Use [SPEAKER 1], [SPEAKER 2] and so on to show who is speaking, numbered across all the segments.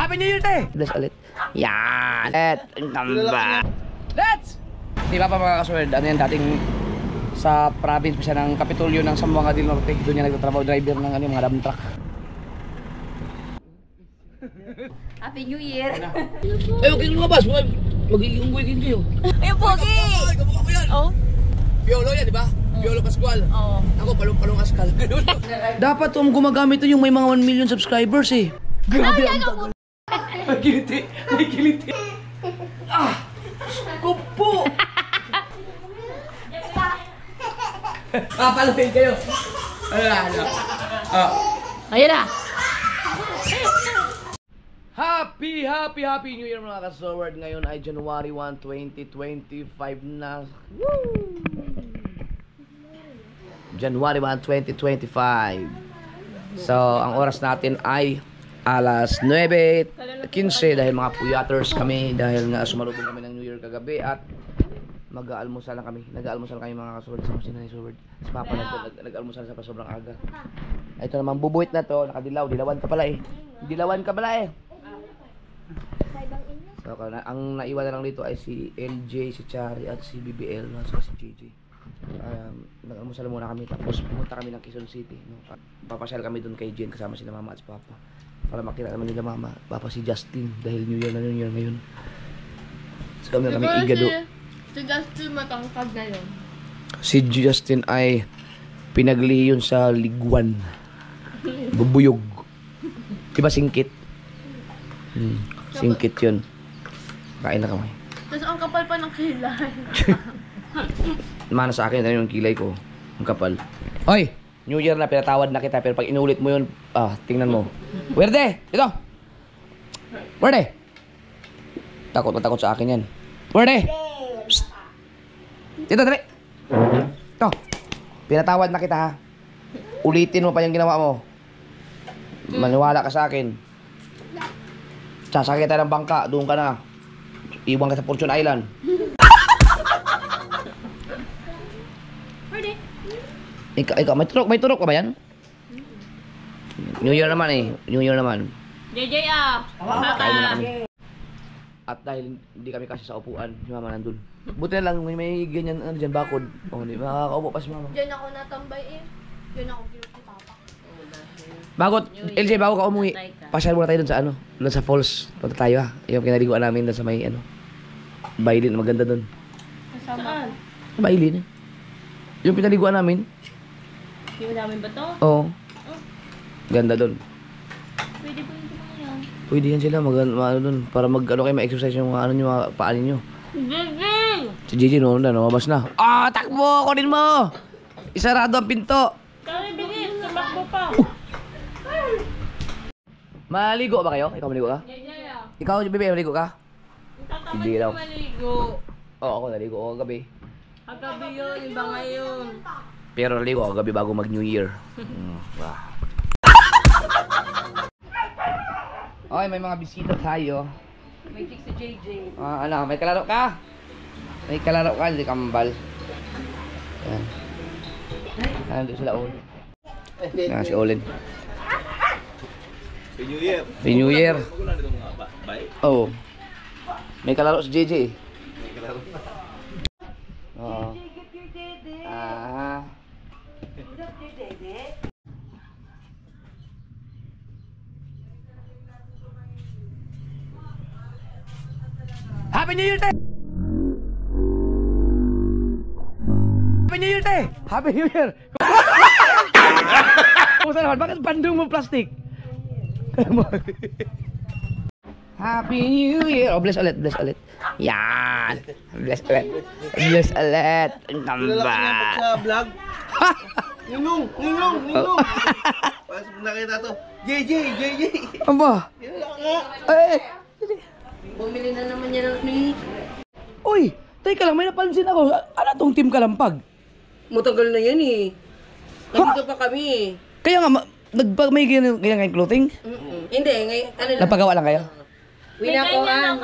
[SPEAKER 1] Happy New Year, te! Bless ulit. Yan! Let's! Di ba pa mga kasword, ano yan dating sa province siya ng Kapitolyo ng Zamboanga del Norte. Doon niya nagtatrabaho driver ng ano, mga dump truck.
[SPEAKER 2] Happy New Year!
[SPEAKER 1] Eh, huwag kayong lumabas. Magiging weekend kayo.
[SPEAKER 2] Ay, Pogi!
[SPEAKER 1] Ay, kamukha ko yan.
[SPEAKER 2] Oh?
[SPEAKER 1] Piolo yan, di ba? Piolo Pascual.
[SPEAKER 2] Oo.
[SPEAKER 1] Ako, palong askal. Dapat gumagamit yung may mga 1 million subscribers eh. Grabe ang tagal. May kiliti. May kiliti. Ah! Kupo! Papaluin kayo. Ano?
[SPEAKER 2] Ayan na!
[SPEAKER 1] Happy New Year mga ka-Sword. Ngayon ay January 1, 2025 na. Woo! January 1, 2025. So, ang oras natin ay alas 9:15 dahil mga puyaters kami dahil nga sumalubong kami ng New Year kagabi at mag-aalmusal lang kami. Nag-aalmusal kami mga ka-Sword sa kusina ni Sword. Si Papa nag-aalmusal sa sobrang aga. Ito naman bubuit na to, nakadilaw, dilawan ka pala eh. Dilawan ka pala eh. So, ang naiwan na lang dito ay si LJ, si Chari at si BBL at si JJ. Nag-almusal muna kami tapos pumunta kami ng Quezon City, no? Papasyal kami doon kay Jen kasama sila mama at si Papa para makita naman nila mama, Papa si Justin dahil New Year na New Year ngayon. So kami igado.
[SPEAKER 2] Si Justin matangkad na yun.
[SPEAKER 1] Si Justin ay pinagliyon sa liguan. Bubuyog. Diba singkit? Singkit yun. Kain na kami.
[SPEAKER 2] Tapos ang kapal pa ng kilay.
[SPEAKER 1] Mana sa akin, ano yung kilay ko? Ang kapal. Oy! New Year na, pinatawad na kita. Pero pag inulit mo yun, tingnan mo. Werde! Ito! Werde! Takot sa akin yan. Werde! Psst! Dito, dali! Ito! Pinatawad na kita ha. Ulitin mo pa yung ginawa mo. Maniwala ka sa akin. Sasakay tayo ng bangka, doon ka na. Iwan ka sa Fortune Island. Ikaw, may turok ka ba yan? New Year naman eh. New Year naman.
[SPEAKER 2] JJ
[SPEAKER 1] Kain muna kami. At dahil hindi kami kasi sa upuan, si mama nandun. Buti na lang, may ganyan ano dyan, bakod. Hindi makakaupo pa si mama.
[SPEAKER 2] Diyan ako natambay eh. Diyan ako ginuti si Papa.
[SPEAKER 1] Bagot, LJ, bago ka umuwi, pasyal muna tayo dun sa ano, dun sa falls. Punta tayo ha. Yung kinaliguan namin dun sa may ano, Bailin, maganda dun.
[SPEAKER 2] Saan?
[SPEAKER 1] Bailin. Yung pinaliguan namin.
[SPEAKER 2] Yung namin ba to?
[SPEAKER 1] Oo. Ganda dun.
[SPEAKER 2] Pwede po yung yan.
[SPEAKER 1] Pwede yan sila, ano dun, para mag-ano kayo, ma-exercise yung ano nyo, mga paanin nyo.
[SPEAKER 2] JJ!
[SPEAKER 1] Si Gigi noon na, lumabas na. Takbo! Kunin mo! Isarado ang pinto!
[SPEAKER 2] Kaya bilis, tumakbo pa.
[SPEAKER 1] Maligo ba kayo? Ikaw maligo ka? Ikaw, Bebe, maligo ka? Hindi daw.
[SPEAKER 2] Maligo.
[SPEAKER 1] Oo, ako naligo ako kagabi.
[SPEAKER 2] Kagabi yun, iba ngayon.
[SPEAKER 1] Pero naligo ako kagabi bago mag-New Year. Wow. Okay, may mga bisita tayo.
[SPEAKER 2] May chick si JJ.
[SPEAKER 1] Ano, may kalaro ka? May kalaro ka, hindi kambal. Ayan. Nandun sila Olin. Yan, si Olin.
[SPEAKER 3] Happy New Year.
[SPEAKER 1] Happy New Year. Oo. May kalaro si JJ.
[SPEAKER 3] May kalaro.
[SPEAKER 1] Oo. Happy New Year, te! Happy New Year, te! Happy New Year! Kumusta naman? Bakit bandung mo plastic? Happy New Year! Oh, bless ulit, bless ulit. Yan! Bless ulit. Bless ulit. Tamba!
[SPEAKER 3] Sa vlog. Ninong! Pasok nakita to. JJ!
[SPEAKER 1] Aba! Eh!
[SPEAKER 2] Bumili na naman niya ng cake.
[SPEAKER 1] Uy! Teka lang, may napansin ako. Ano tong Team Kalampag?
[SPEAKER 2] Matagal na yan eh. Nandito pa kami eh.
[SPEAKER 1] Kaya nga, may ganyan clothing?
[SPEAKER 2] Hindi, ngayon, ano lang.
[SPEAKER 1] Napagawa lang kayo?
[SPEAKER 2] Winakuan.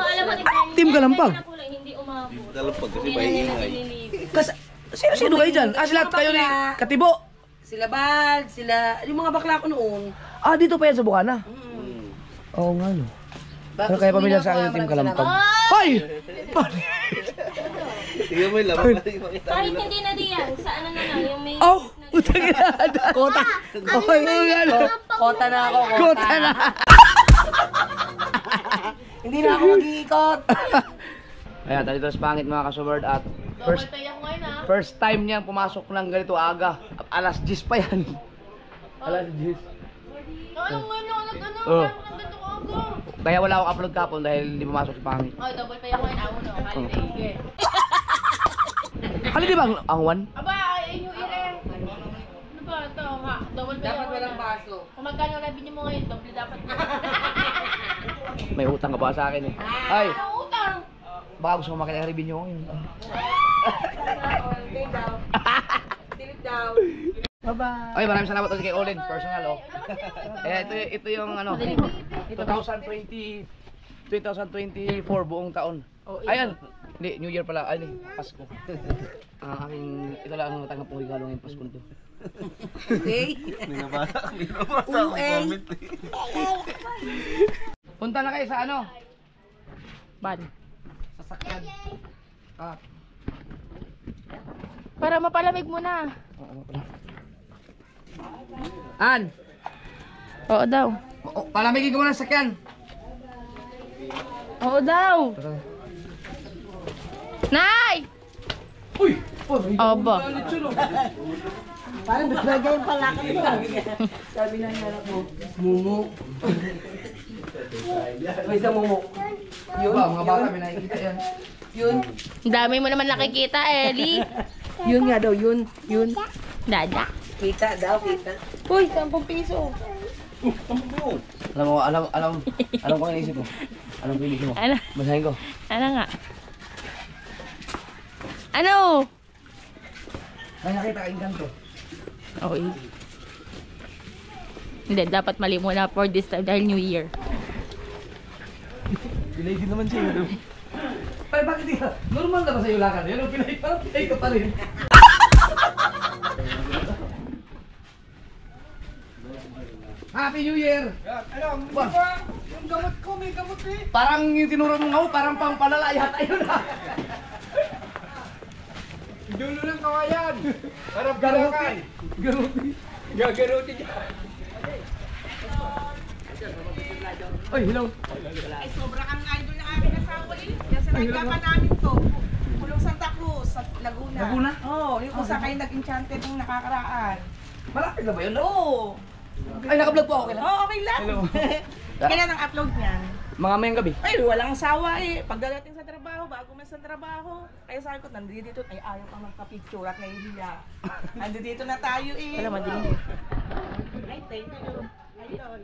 [SPEAKER 1] Team Kalampag?
[SPEAKER 2] Hindi umabot.
[SPEAKER 3] Dalampag kasi maingay.
[SPEAKER 1] Kasi, sino kayo dyan? Sila kayo ni Katibo?
[SPEAKER 2] Sila Bal, sila, yung mga bakla ko noon.
[SPEAKER 1] Dito pa yan sa Bukana? Oo nga no. Ano kaya pamilyar sa akin yung Team Kalampag? Ay!
[SPEAKER 3] Tingnan mo yung laman natin makita
[SPEAKER 4] Kahit
[SPEAKER 3] nila.
[SPEAKER 4] hindi na diyan, sa ano na lang, yung may...
[SPEAKER 1] Oh! Utang ina! Kota! Oh, yung ano?
[SPEAKER 2] Kota na ako,
[SPEAKER 1] Kota na!
[SPEAKER 2] Hindi na ako mag-iikot.
[SPEAKER 1] Ayan, dito sa pangit mga kasubard at first time niyang pumasok ng ganito aga. Alas 10 pa yan. Alas 10.
[SPEAKER 4] Anong ngayon ako nag-ano?
[SPEAKER 1] Oh.
[SPEAKER 4] Parang nagdato ko ako.
[SPEAKER 1] Kaya wala akong upload kapon dahil hindi pumasok si pangit.
[SPEAKER 4] Oh, double pay ako ngayon. Ako no, holiday.
[SPEAKER 1] Hali di ba ang one?
[SPEAKER 4] Aba, ay yung ire. Ano ba ito? Ha, double pay
[SPEAKER 2] Dapat
[SPEAKER 4] ako
[SPEAKER 2] walang
[SPEAKER 4] na.
[SPEAKER 2] baso.
[SPEAKER 4] Kung magkano revenue mo ngayon, double dapat mo.
[SPEAKER 1] May utang ka pa sa akin eh. Ay,
[SPEAKER 4] Anong utang?
[SPEAKER 1] baka gusto ko makita ang review ko ngayon.
[SPEAKER 2] Dilip daw. Dilip daw. Bye-bye.
[SPEAKER 1] Ay, maraming salamat ulit kay Olin, personal oh. Eh, ito yung ano, 2024 buong taon. Ayan, hindi, New Year pala, ay, hindi, Pasko. Ang aking, ito lang ang natanggap kong regalo ngayong Pasko nito.
[SPEAKER 2] Okay.
[SPEAKER 3] Minabasa akong comment eh.
[SPEAKER 1] Punta na kayo sa ano?
[SPEAKER 4] Ban.
[SPEAKER 1] Sasakyan. Ah,
[SPEAKER 4] Para mapalamig mo na.
[SPEAKER 1] ano pala? An!
[SPEAKER 4] Oo daw.
[SPEAKER 1] Palamigin ko muna sa sakyan.
[SPEAKER 4] Oo daw. Nay!
[SPEAKER 1] Uy!
[SPEAKER 4] Aba.
[SPEAKER 2] Parang naglagay yung palakad ko. Sabi na niya ko, Mumu. May isang mumu.
[SPEAKER 1] Yun ba, mga bata, may nakikita yan.
[SPEAKER 2] Yun.
[SPEAKER 4] Ang dami mo naman nakikita, Ellie.
[SPEAKER 2] Yun nga daw, yun. Yun.
[SPEAKER 4] Dada.
[SPEAKER 2] Kita daw, kita.
[SPEAKER 4] Uy, 10 piso.
[SPEAKER 1] Alam ko ang inisip mo. Anong piliin mo?
[SPEAKER 4] Ano?
[SPEAKER 1] Basahin ko.
[SPEAKER 4] Ano nga? Ano?
[SPEAKER 1] May nakita kayong ganito.
[SPEAKER 4] Okay. Hindi, dapat mali muna for this time dahil New Year.
[SPEAKER 3] Pilay din naman siya.
[SPEAKER 1] Ay, bakit di ka? Normal na ba sa'yo lakad? Yan ang pinay, parang pinay ka pa rin. Happy New Year!
[SPEAKER 3] Alam,
[SPEAKER 1] Ba?
[SPEAKER 3] yung gamot ko, may gamot eh.
[SPEAKER 1] Parang yung tinuro mo nga, parang pang palalaya tayo na.
[SPEAKER 3] Dulo ng kawayan. Harap garakan.
[SPEAKER 1] Garuti.
[SPEAKER 3] Gagaruti niya.
[SPEAKER 1] Oy, hello.
[SPEAKER 5] Ay, sobra kang idol ng aking asawa eh. Kasi nagkapa namin to. Pulong Santa Cruz sa Laguna.
[SPEAKER 1] Laguna?
[SPEAKER 5] Oo, yung kung saan kayo nag-enchanted ng nakakaraan.
[SPEAKER 1] Malapit na ba yun?
[SPEAKER 5] Oo.
[SPEAKER 1] Ay, naka-vlog po ako kailan.
[SPEAKER 5] Oo, okay lang.
[SPEAKER 1] Hello.
[SPEAKER 5] Kailan ang upload niyan?
[SPEAKER 1] Mga mayang gabi.
[SPEAKER 5] Ay, walang asawa eh. Pagdating sa trabaho, bago man sa trabaho. Kaya sabi ko, nandito, ay ayaw pang magpa-picture at nahihiya. Nandito na tayo eh.
[SPEAKER 4] Wala, madilim.
[SPEAKER 5] Ay, thank you. Idol.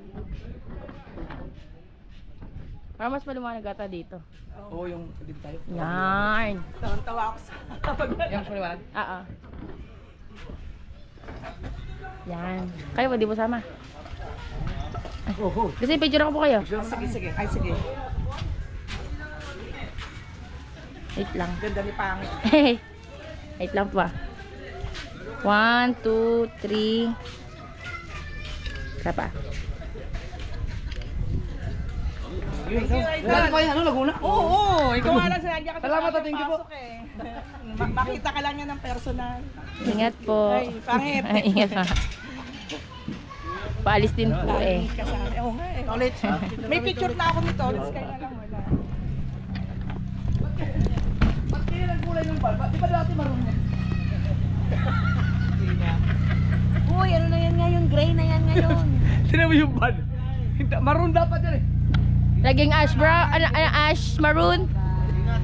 [SPEAKER 4] Para mas malumanag ata dito.
[SPEAKER 1] Oo, yung dito tayo.
[SPEAKER 4] Yarn.
[SPEAKER 5] Tawan-tawa ako sa kapag
[SPEAKER 1] Yan, mas maliwanag.
[SPEAKER 4] Oo. Yan. Kayo ba, di mo sama? Kasi picture ako po kayo.
[SPEAKER 5] Sige, sige. Ay, sige.
[SPEAKER 4] Wait lang.
[SPEAKER 5] Ganda ni Pang.
[SPEAKER 4] Wait lang pa. 1, 2, 3. Isa pa.
[SPEAKER 1] Dati pa yan, ano, Laguna?
[SPEAKER 5] Oo, ikaw nga lang sinadya ka sa
[SPEAKER 1] Salamat,
[SPEAKER 5] aking
[SPEAKER 1] thank you po.
[SPEAKER 5] pasok eh. Makita ka lang yan ng personal.
[SPEAKER 4] Ingat po.
[SPEAKER 5] Ay, pangit.
[SPEAKER 4] Ay, ingat pa. Paalis din po eh.
[SPEAKER 5] Kasama. Oo nga eh. Ulit. May picture na ako nito. Ulit kayo na lang wala.
[SPEAKER 1] Ba't kaya nagkulay yung bal? Di ba dati marunong?
[SPEAKER 5] Uy, ano na yan ngayon? Gray na yan ngayon.
[SPEAKER 1] Sino mo yung bal? Maroon dapat yan eh.
[SPEAKER 4] Laging ash brown, ash maroon.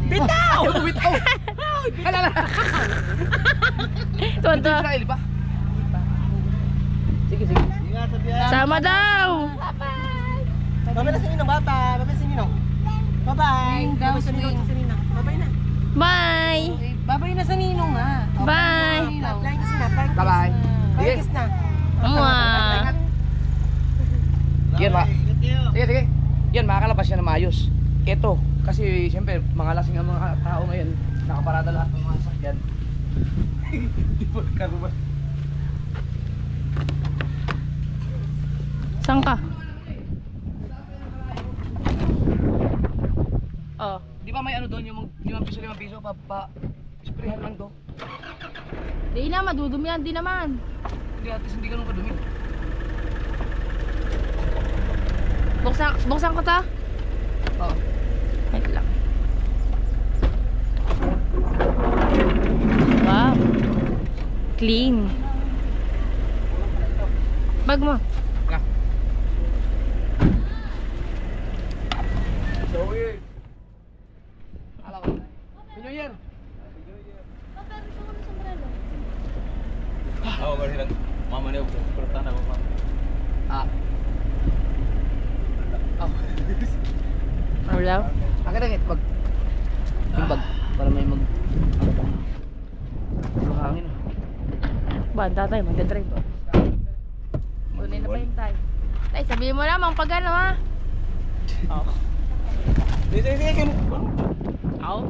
[SPEAKER 5] Bitaw!
[SPEAKER 1] Bitaw! Alala!
[SPEAKER 4] Tonto.
[SPEAKER 1] Israel ba? Sige, sige.
[SPEAKER 4] Sama daw.
[SPEAKER 2] Babay na sa ninong, bye-bye. Babay sa ninong. Bye-bye. Babay sa ninong. Babay na.
[SPEAKER 4] Bye.
[SPEAKER 2] Babay na sa ninong ha.
[SPEAKER 4] Bye.
[SPEAKER 2] Flying kiss na, flying kiss.
[SPEAKER 1] Bye-bye.
[SPEAKER 2] Flying kiss na.
[SPEAKER 4] Mwah.
[SPEAKER 1] Yan ba? Sige, sige. Yan, makakalabas siya na maayos. Ito, kasi siyempre, mga lasing ang mga tao ngayon. Nakaparada lahat ng mga sakyan. Di po nagkaruban.
[SPEAKER 4] Saan ka? Oh.
[SPEAKER 1] Di ba may ano doon, yung 5 piso, sprayhan lang to.
[SPEAKER 4] Di na, madudumi yan. Di naman.
[SPEAKER 1] Hindi, at least hindi ganun kadumi.
[SPEAKER 4] Buksan ko ta.
[SPEAKER 1] Oo.
[SPEAKER 4] Wait lang. Wow. Clean. Bag mo.
[SPEAKER 1] Ka.
[SPEAKER 3] Zoe.
[SPEAKER 1] Ala ko. New Year.
[SPEAKER 3] Ako kasi lang. Mama niya, pulutan ako mama.
[SPEAKER 1] Ah. Oh.
[SPEAKER 4] Ano daw?
[SPEAKER 1] Akin lang bag. Yung bag. Para may mag... Ano pa? Mahangin ah.
[SPEAKER 4] Banda tayo, magdadrive ba? Kunin na pa yung tayo. Tay, sabihin mo lamang pag ano ha?
[SPEAKER 3] Sige.
[SPEAKER 4] Oo.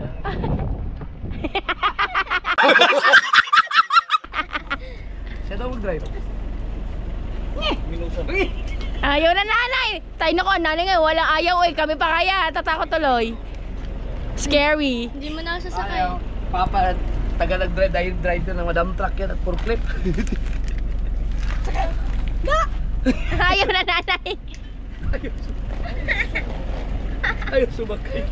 [SPEAKER 1] Siya daw mag-drive.
[SPEAKER 3] Minusan.
[SPEAKER 4] Ayaw na nanay! Tayo na ko, nanay ngayon, walang ayaw eh. Kami pa kaya, tatakot tuloy. Scary.
[SPEAKER 6] Hindi mo na ako sasakay.
[SPEAKER 1] Papa, taga nag-drive dahil drive na ng madam truck yan at forklift.
[SPEAKER 4] Ayaw na nanay.
[SPEAKER 1] Ayaw sumakay.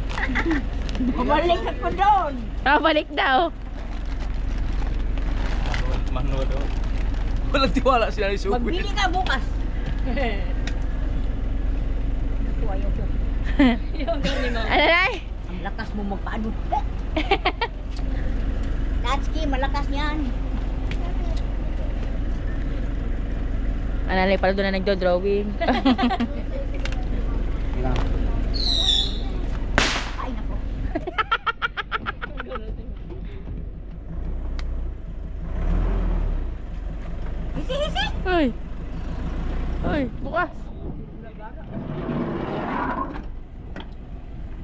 [SPEAKER 5] Bumalik ako doon.
[SPEAKER 4] Balik daw.
[SPEAKER 3] Manuwa daw.
[SPEAKER 1] Walang tiwala siya ni Subi.
[SPEAKER 5] Magbili ka bukas.
[SPEAKER 4] Ano nay?
[SPEAKER 5] Ang lakas mo magpaano. Tatski, malakas yan.
[SPEAKER 4] Ano nay, pala doon na nagdo-drawing.
[SPEAKER 5] Ay, nako. Hisi-hisi!
[SPEAKER 4] Uy. Uy, bukas.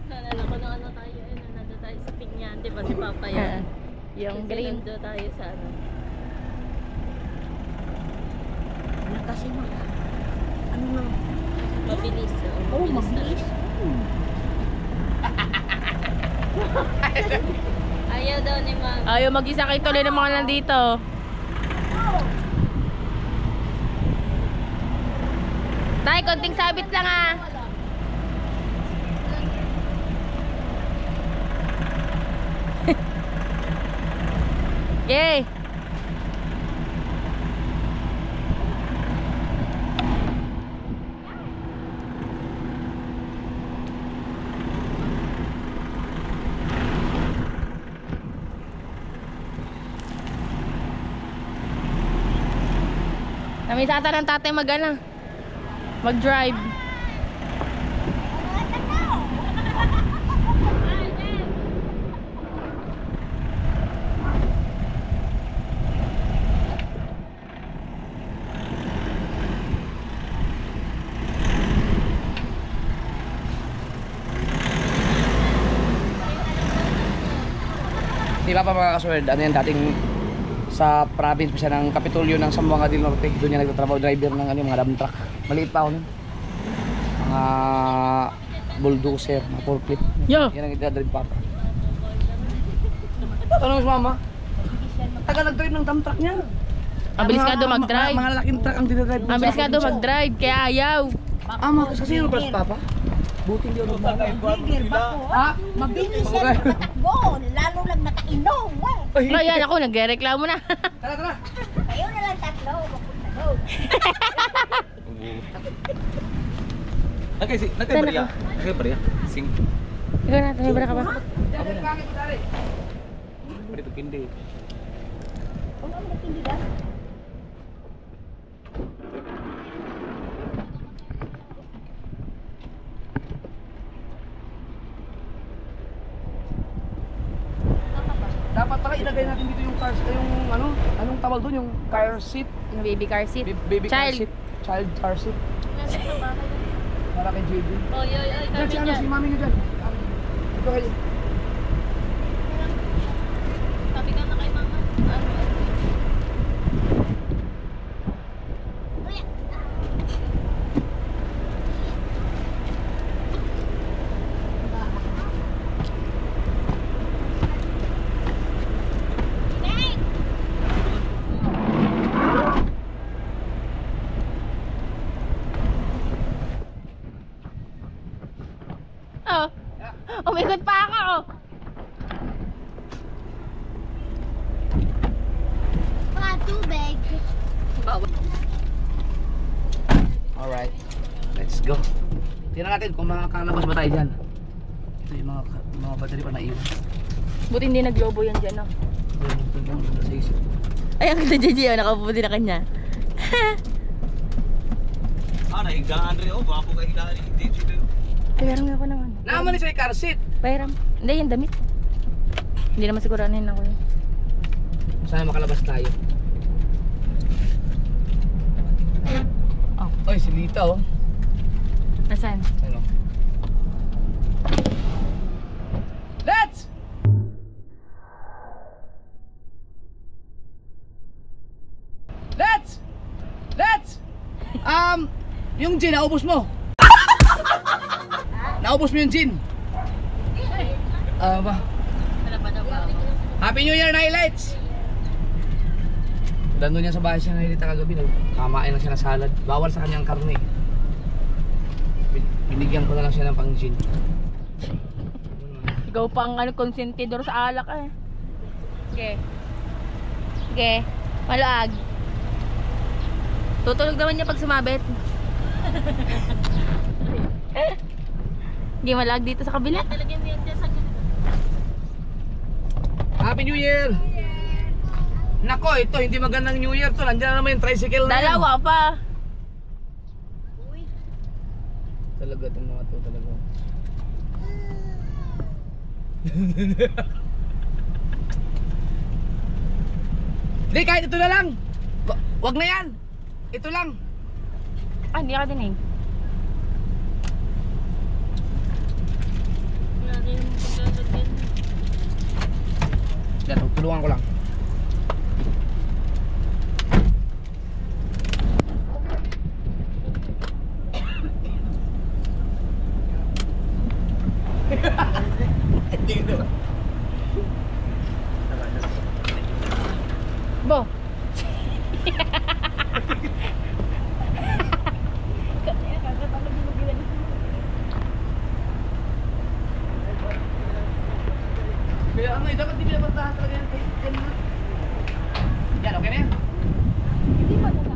[SPEAKER 6] Naalala ko nung ano tayo, nandun tayo sa Pinyan, di ba si Papa yan?
[SPEAKER 4] Yung
[SPEAKER 6] Kasi
[SPEAKER 4] green.
[SPEAKER 6] nandun tayo sa ano.
[SPEAKER 5] Lakas mo. Ano na?
[SPEAKER 6] Mabilis.
[SPEAKER 5] Oh,
[SPEAKER 6] mabilis
[SPEAKER 5] mabilis.
[SPEAKER 6] Ayaw daw ni Ma'am.
[SPEAKER 4] Ayaw mag-isa kayo tuloy ng mga nandito. Tay, konting sabit lang ah. Yay! Namisata ng tatay mag-drive.
[SPEAKER 1] Di ba pa mga kaswerd, ano yan dating sa province pa siya ng Kapitolyo ng Zamboanga del Norte. Doon niya nagtatrabaho driver ng ano, mga dump truck. Maliit pa ako nun. Mga bulldozer, mga forklift.
[SPEAKER 4] Yo!
[SPEAKER 1] Yan ang idadrive pa. Ano mas mama? Taga nag-drive ng dump truck niya.
[SPEAKER 4] Mabilis ka daw mag-drive.
[SPEAKER 1] Mga lalaking truck ang dinadrive.
[SPEAKER 4] Mabilis ka daw mag-drive, kaya ayaw.
[SPEAKER 1] Kasi yun pa si Papa. Buti hindi ako
[SPEAKER 5] Bigil ba ko?
[SPEAKER 1] Ha?
[SPEAKER 5] Mabilis yan matakbo. Lalo lang nakainom.
[SPEAKER 4] Pero yan ako, nagreklamo na.
[SPEAKER 1] Tara, tara.
[SPEAKER 5] Kayo na lang tatlo. Mapunta doon.
[SPEAKER 3] Nagkay-bariya. Sing.
[SPEAKER 4] Ikaw na, tumibra ka ba?
[SPEAKER 3] Dito kindi.
[SPEAKER 5] Kung ano hindi ka?
[SPEAKER 1] Dapat pala ilagay natin dito yung car, yung ano, anong tawag doon, yung car seat,
[SPEAKER 4] Yung baby car seat.
[SPEAKER 1] baby car
[SPEAKER 4] Child.
[SPEAKER 1] seat, child car seat. Para kay JB.
[SPEAKER 6] Oy,
[SPEAKER 1] Diyan
[SPEAKER 6] kami
[SPEAKER 1] si ano,
[SPEAKER 6] dyan.
[SPEAKER 1] si mami nyo dyan. Ito kayo.
[SPEAKER 6] Sabi ka na kay Mama. Ano?
[SPEAKER 4] Umikot pa ako.
[SPEAKER 6] Mga tubig.
[SPEAKER 1] Alright. Let's go. Tingnan natin kung makakalabas ba tayo dyan. Ito yung mga battery pa naiwan.
[SPEAKER 4] Buti hindi naglobo yan dyan, no? Ay, ang kita JJ, oh, nakaupo din na kanya.
[SPEAKER 2] Nahigaan rin ako. Baka po kayo higaan rin. Dito.
[SPEAKER 4] Payaram nga ako ng ano.
[SPEAKER 1] Naman ni sa car seat.
[SPEAKER 4] Payaram. Hindi, yung damit. Hindi naman siguro ano yun ako yun.
[SPEAKER 1] Sana makalabas tayo.
[SPEAKER 4] Oh.
[SPEAKER 1] Oy, si Lita oh.
[SPEAKER 4] Nasaan?
[SPEAKER 1] Ano? Let's! Yung gin, naubos mo. Naubos mo yung gin. Ba? Happy New Year, Highlights! Nandun niya sa bahay siya nahilita kagabi. Kamain lang siya na salad. Bawal sa kanyang karne. Binigyan ko na lang siya ng pang gin.
[SPEAKER 4] Ikaw pa ang ano, konsentidor sa alak eh. Okay. Okay. Maluag. Tutulog naman niya pag sumabit. Hindi maluag dito sa kabila.
[SPEAKER 6] Talagyan mo yan dyan sa
[SPEAKER 1] Happy New Year! Nako, ito hindi magandang New Year to. Nandiyan na naman yung tricycle na yan.
[SPEAKER 4] Dalawa pa.
[SPEAKER 1] Talaga itong mga to talaga. Hindi, kahit ito na lang. Wag na yan. Ito lang.
[SPEAKER 4] Ah, hindi ka din eh.
[SPEAKER 6] Wala rin yung paglalagyan.
[SPEAKER 1] Yan, tulungan ko lang.
[SPEAKER 4] Bo.
[SPEAKER 1] Kaya ano, dapat di pinapantahan talaga yan. Yan, okay na yan.
[SPEAKER 4] Hindi pa dala.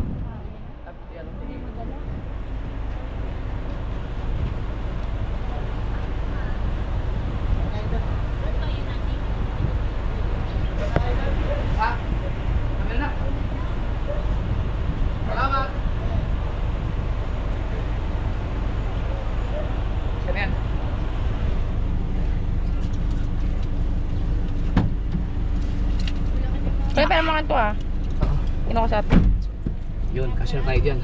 [SPEAKER 1] Ha? Amin na. Salamat. Yan yan.
[SPEAKER 4] Kaya pa naman ito ah. Kinuha ko sa atin.
[SPEAKER 1] Yun, kasi na tayo dyan.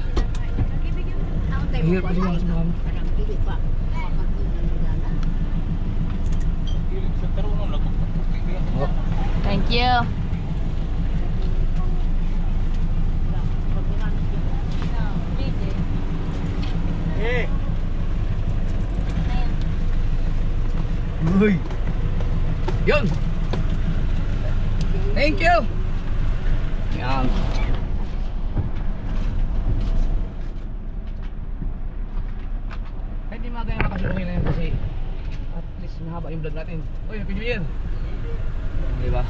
[SPEAKER 1] Hirap kasi mga kasama kami. Oh.
[SPEAKER 4] Thank you.
[SPEAKER 1] Uy. Yun. Thank you. Yan. Kahit di magaya makasukungin na yun kasi at least mahaba yung vlog natin. Uy, Happy New Year. Diba?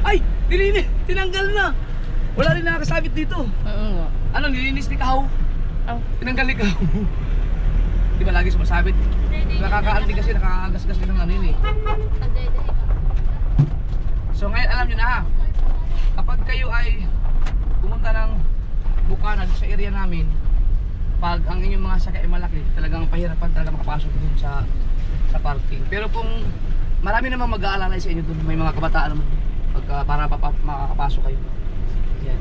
[SPEAKER 1] Ay! Nilinis! Tinanggal na! Wala rin nakakasabit dito.
[SPEAKER 4] Oo.
[SPEAKER 1] Ano, nilinis ni Kahaw?
[SPEAKER 4] Oh.
[SPEAKER 1] Tinanggal ni Kahaw. Di ba lagi sumasabit? Nakakaanti kasi, nakakagasgas ka ng ano yun eh. So ngayon alam nyo na ha, kapag kayo ay pumunta ng Bukana sa area namin, pag ang inyong mga sakay ay malaki, talagang pahirapan talaga makapasok dun sa parking. Pero kung marami namang mag-aalalay sa inyo dun, may mga kabataan naman para makakapasok kayo. Yan.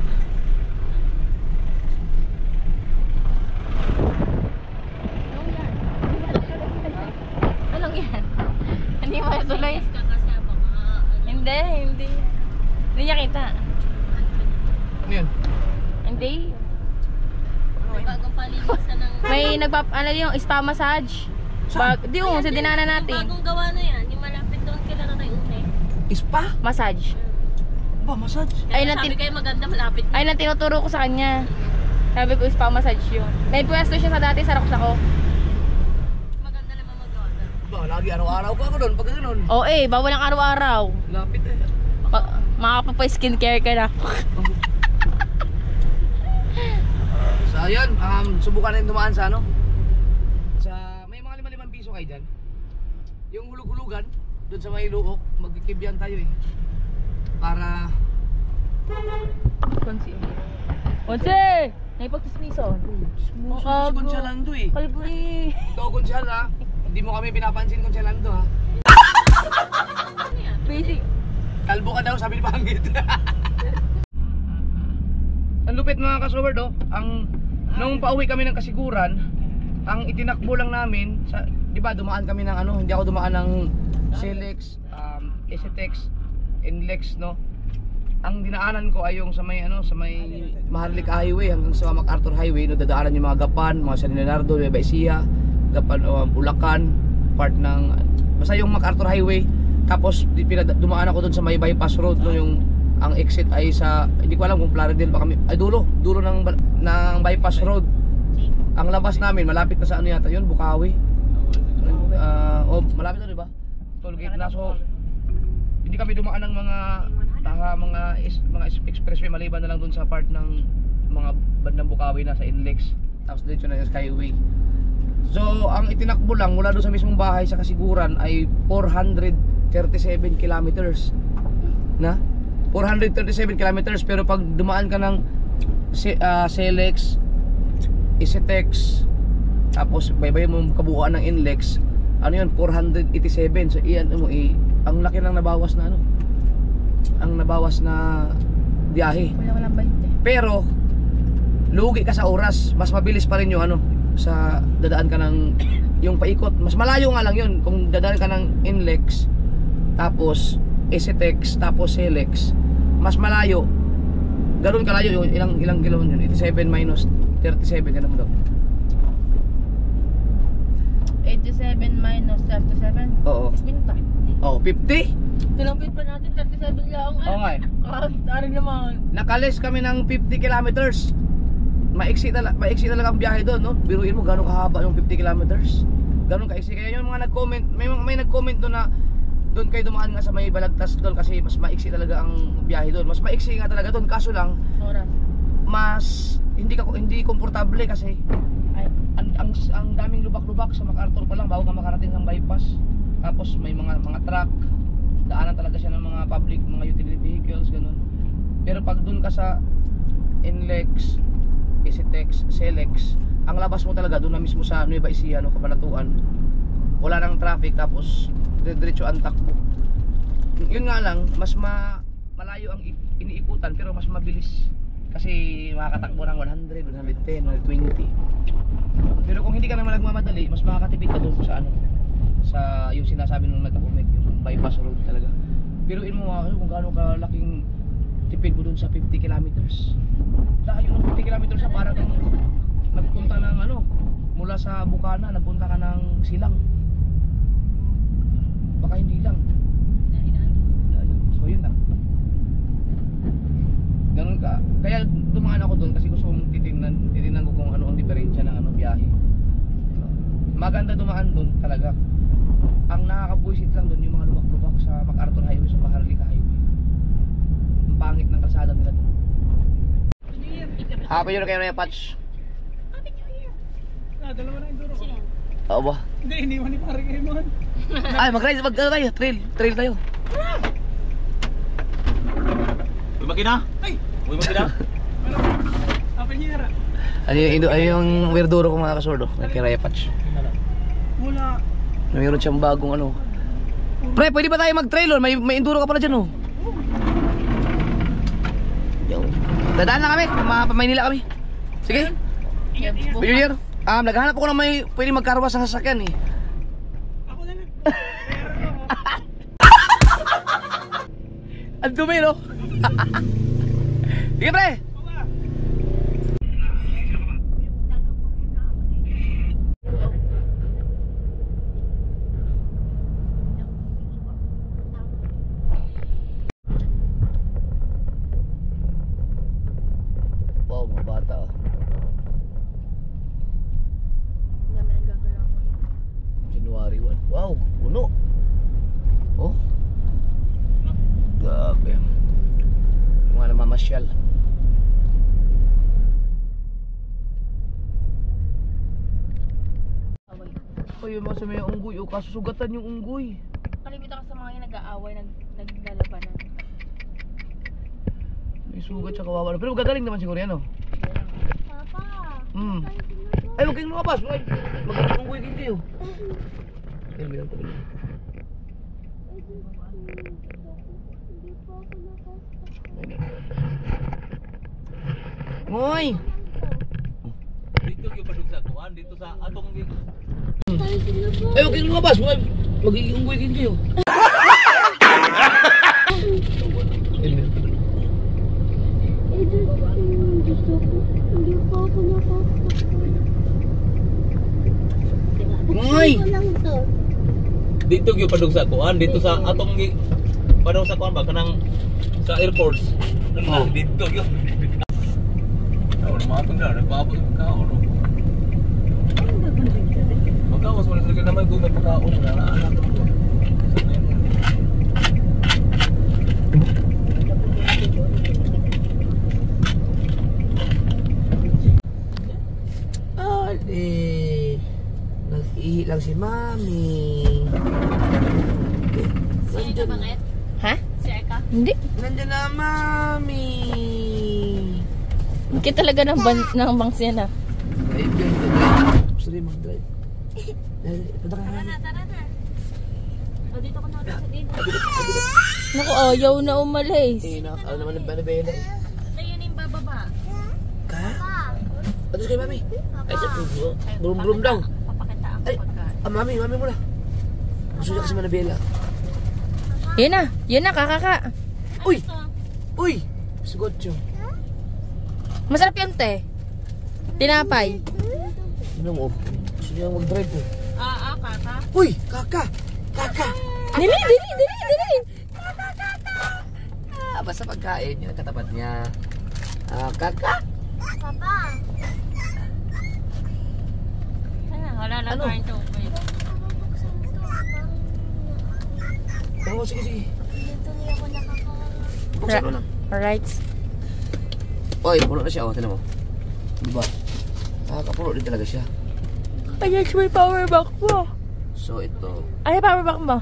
[SPEAKER 4] Anong yan? Hindi mo tuloy.
[SPEAKER 6] Ka kasi baka
[SPEAKER 4] Hindi. Hindi niya kita.
[SPEAKER 1] Ano yun?
[SPEAKER 4] Hindi.
[SPEAKER 6] may bagong palinisan ng
[SPEAKER 4] May ano yung spa massage. Di yung sa dinana natin.
[SPEAKER 6] bagong gawa na yan. Yung malapit doon kila na kay Une.
[SPEAKER 1] Spa?
[SPEAKER 4] Massage.
[SPEAKER 1] Ba, massage?
[SPEAKER 6] Kaya
[SPEAKER 4] Ay,
[SPEAKER 6] sabi kayo maganda malapit.
[SPEAKER 4] Ay, na tinuturo ko sa kanya. Sabi ko, spa massage yun. May pwesto siya sa dati sa Roxaco.
[SPEAKER 6] Maganda naman magawa doon.
[SPEAKER 1] Gagi, araw-araw ko ako doon, pag gano'n.
[SPEAKER 4] Oo bawal ang araw-araw.
[SPEAKER 1] Lapit eh.
[SPEAKER 4] Makapapa-skincare ka na.
[SPEAKER 1] So ayun, subukan natin dumaan sa ano? Sa, may mga 5 piso kayo dyan. Yung hulug-hulugan, doon sa may luok, magkikibyan tayo eh. Para...
[SPEAKER 4] Konse! Naipagtismiso.
[SPEAKER 1] Si Consialando eh.
[SPEAKER 4] Kalburi.
[SPEAKER 1] Ikaw Consial ha, hindi mo kami pinapansin Consialando ha.
[SPEAKER 4] Basic.
[SPEAKER 1] Kalbo ka daw, sabi ni Pangit. Ang lupit mga kasober do, nung pauwi kami ng Kasiguran, ang itinakbo lang namin, di ba dumaan kami ng ano, hindi ako dumaan ng Selex, STX, NLEX no. Ang dinaanan ko ay yung sa may ano, sa may Maharlika Highway hanggang sa MacArthur Highway, no, dadaanan yung mga Gapan, mga San Leonardo, Nueva Ecija, Gapan, Bulacan, part ng basta yung MacArthur Highway. Tapos dumaan ako doon sa may bypass road no, yung ang exit ay sa hindi ko alam kung Plaridel ba kami ay dulo ng bypass road. Ang labas namin malapit na sa ano yata yun, Bukawi. Malapit na, di ba? Toll gate na. So hindi kami dumaan ng mga expressway maliban na lang doon sa part ng mga bandang Bukawi na sa Inlex. Tapos dito na yung Skyway. So ang itinakbo lang mula doon sa mismong bahay sa Kasiguran ay 437 kilometers na 437 kilometers, pero pag dumaan ka ng Selex, STX, tapos baybay mo kabuuan ng Inlex, ano yun, 487. So iyan mo ang laki ng nabawas na ano, ang nabawas na biyahe.
[SPEAKER 4] Walang 20.
[SPEAKER 1] Pero lugi ka sa oras, mas mabilis pa rin yung ano, sa dadaan ka ng yung paikot, mas malayo nga lang yun kung dadaan ka ng Inlex tapos STX tapos Selex, mas malayo, ganoon kalayo yung ilang kilo yun, 87 minus 37 ganun daw.
[SPEAKER 4] 87 minus 37?
[SPEAKER 1] Oo.
[SPEAKER 4] Minta.
[SPEAKER 1] Oh, 50?
[SPEAKER 4] Tinapit pa natin 37 lang.
[SPEAKER 1] Oo nga eh.
[SPEAKER 4] Tarin naman.
[SPEAKER 1] Nakalis kami ng 50 kilometers. Maiksi talaga ang biyahe doon, no? Biruin mo gano'ng kahaba yung 50 kilometers. Gano'ng kaiksi. Kaya yung mga nag-comment, may nag-comment doon na doon kayo dumaan nga sa may Balagtas doon kasi mas maiksi talaga ang biyahe doon. Mas maiksi nga talaga doon, kaso lang
[SPEAKER 4] Oras.
[SPEAKER 1] mas hindi komportable kasi ang daming lubak-lubak sa MacArthur pa lang bago ka makarating ng bypass. Tapos may mga truck, daanan talaga siya ng mga public, mga utility vehicles, ganun. Pero pag doon ka sa Inlex, STX, Selex, ang labas mo talaga doon na mismo sa Nueva Ecija, no, Cabanatuan. Wala nang traffic, tapos diretso ang takbo. Yun nga lang, mas malayo ang iniikutan pero mas mabilis. Kasi makakatakbo ng 100, 110, 120. Pero kung hindi ka naman nagmamadali, mas makakatipid ka doon sa ano, sa yung sinasabi nung nagkakumik, yung bypass road talaga. Pero mo kung gaano kalaking tipid mo doon sa 50 kilometers. Layo ng 50 kilometers sa para kang nagpunta ng ano, mula sa Bukana, nagpunta ka ng Silang. Baka hindi lang. So yun lang. Ganun ka. Kaya dumaan ako doon kasi gusto kong titingnan ko kung ano ang diferensya ng ano biyahe. Maganda dumaan doon talaga. Ang nakakabuisit lang doon yung mga lubak-lubak sa MacArthur Highway, sa Maharlika Highway. Ang pangit ng kalsada nila doon. Happy New Year kayo na yung patch.
[SPEAKER 2] Dalawa na enduro ko.
[SPEAKER 1] Oo ba?
[SPEAKER 2] Hindi, iniwan ni pare kayo man.
[SPEAKER 1] Ay, mag-ride tayo, trail tayo.
[SPEAKER 3] Uy, makina! Uy, makina!
[SPEAKER 2] Happy New Year.
[SPEAKER 1] Ano yung weirduro ko mga kasordo, nagkiraya patch.
[SPEAKER 2] Wala.
[SPEAKER 1] Mayroon siyang bagong ano. Pre, pwede ba tayo mag-trail on? May enduro ka pala dyan oh. Yo. Dadaan na kami, Maynila kami. Sige. Happy New Year. Naghahanap ako ng may pwede magkarwas ng sasakyan eh.
[SPEAKER 2] Ako na lang.
[SPEAKER 1] Ang dumi no? Sige pre. Wow, mga bata oh.
[SPEAKER 6] Dami nang gagalaw ko yun.
[SPEAKER 1] January 1. Wow, puno. Oh. Grabe. Yung mga namamasyal. Ay, yung mga sa may unggoy. O, kasusugatan yung unggoy.
[SPEAKER 4] Kalimutan ka sa mga yung nag-aaway, naglalabanan.
[SPEAKER 1] May sugat siya kawawa. Pero gagaling naman siguro yan, oh.
[SPEAKER 6] Papa,
[SPEAKER 1] Ay, huwag kayong lumabas. Magiging unggoy kayo. Ay, bilang ko bilang. Ngoy!
[SPEAKER 3] Dito yung padug sa kuan, dito sa atong
[SPEAKER 1] Ay, huwag kayong lumabas. Magiging unggoy kayo. Ay, bilang ko bilang.
[SPEAKER 6] hindi po ako
[SPEAKER 1] Ngoy!
[SPEAKER 6] lang to.
[SPEAKER 3] dito yung padug sa kuan, dito sa atong padug sa kuan ba kanang sa Air Force.
[SPEAKER 1] Oh.
[SPEAKER 3] Dito yung mga tunda, nagpabot ka ano. Magkawas mo na naman kung may pagkaon na anak ko.
[SPEAKER 1] Ali, nag-ihi lang si Mami.
[SPEAKER 6] Eka bakit?
[SPEAKER 4] Ha?
[SPEAKER 6] Si Eka?
[SPEAKER 4] Hindi.
[SPEAKER 1] Nandiyan na Mami.
[SPEAKER 4] Hindi talaga ng bangs yan ah.
[SPEAKER 1] Ay, gusto rin mag-drive. Punta ka na.
[SPEAKER 6] Tara na. O dito ko na sa dito.
[SPEAKER 4] Naku, ayaw na umalis.
[SPEAKER 1] Nakakala naman ng banabela eh.
[SPEAKER 6] Ito yun yung bababa.
[SPEAKER 1] Ka? Ano kay Mami? Ay, brum-brum daw.
[SPEAKER 6] Papakita ang
[SPEAKER 1] Ay,
[SPEAKER 6] pagkain.
[SPEAKER 1] Mami muna. Gusto niya kasi manabela.
[SPEAKER 4] Yun na, kakaka.
[SPEAKER 1] Uy! Uy! Sugotcho.
[SPEAKER 4] Masarap yun, te. Tinapay.
[SPEAKER 1] Ano mo? Gusto niya mag-drive po.
[SPEAKER 6] Kaka.
[SPEAKER 1] Uy! Kaka! Kaka!
[SPEAKER 4] Dili.
[SPEAKER 1] Basta pagkain yun, katapat niya. Kaka!
[SPEAKER 6] Papa. Wala lang
[SPEAKER 1] Ano?
[SPEAKER 6] kain to.
[SPEAKER 1] Oo, sige.
[SPEAKER 6] Dito niya ako nakakaroon.
[SPEAKER 1] Buksan mo lang.
[SPEAKER 4] Alright.
[SPEAKER 1] Oy, puno na siya. O, tinan mo. Diba? Nakakapuno din talaga siya.
[SPEAKER 4] Ayan, may power bank mo.
[SPEAKER 1] So, ito.
[SPEAKER 4] Ano power bank mo?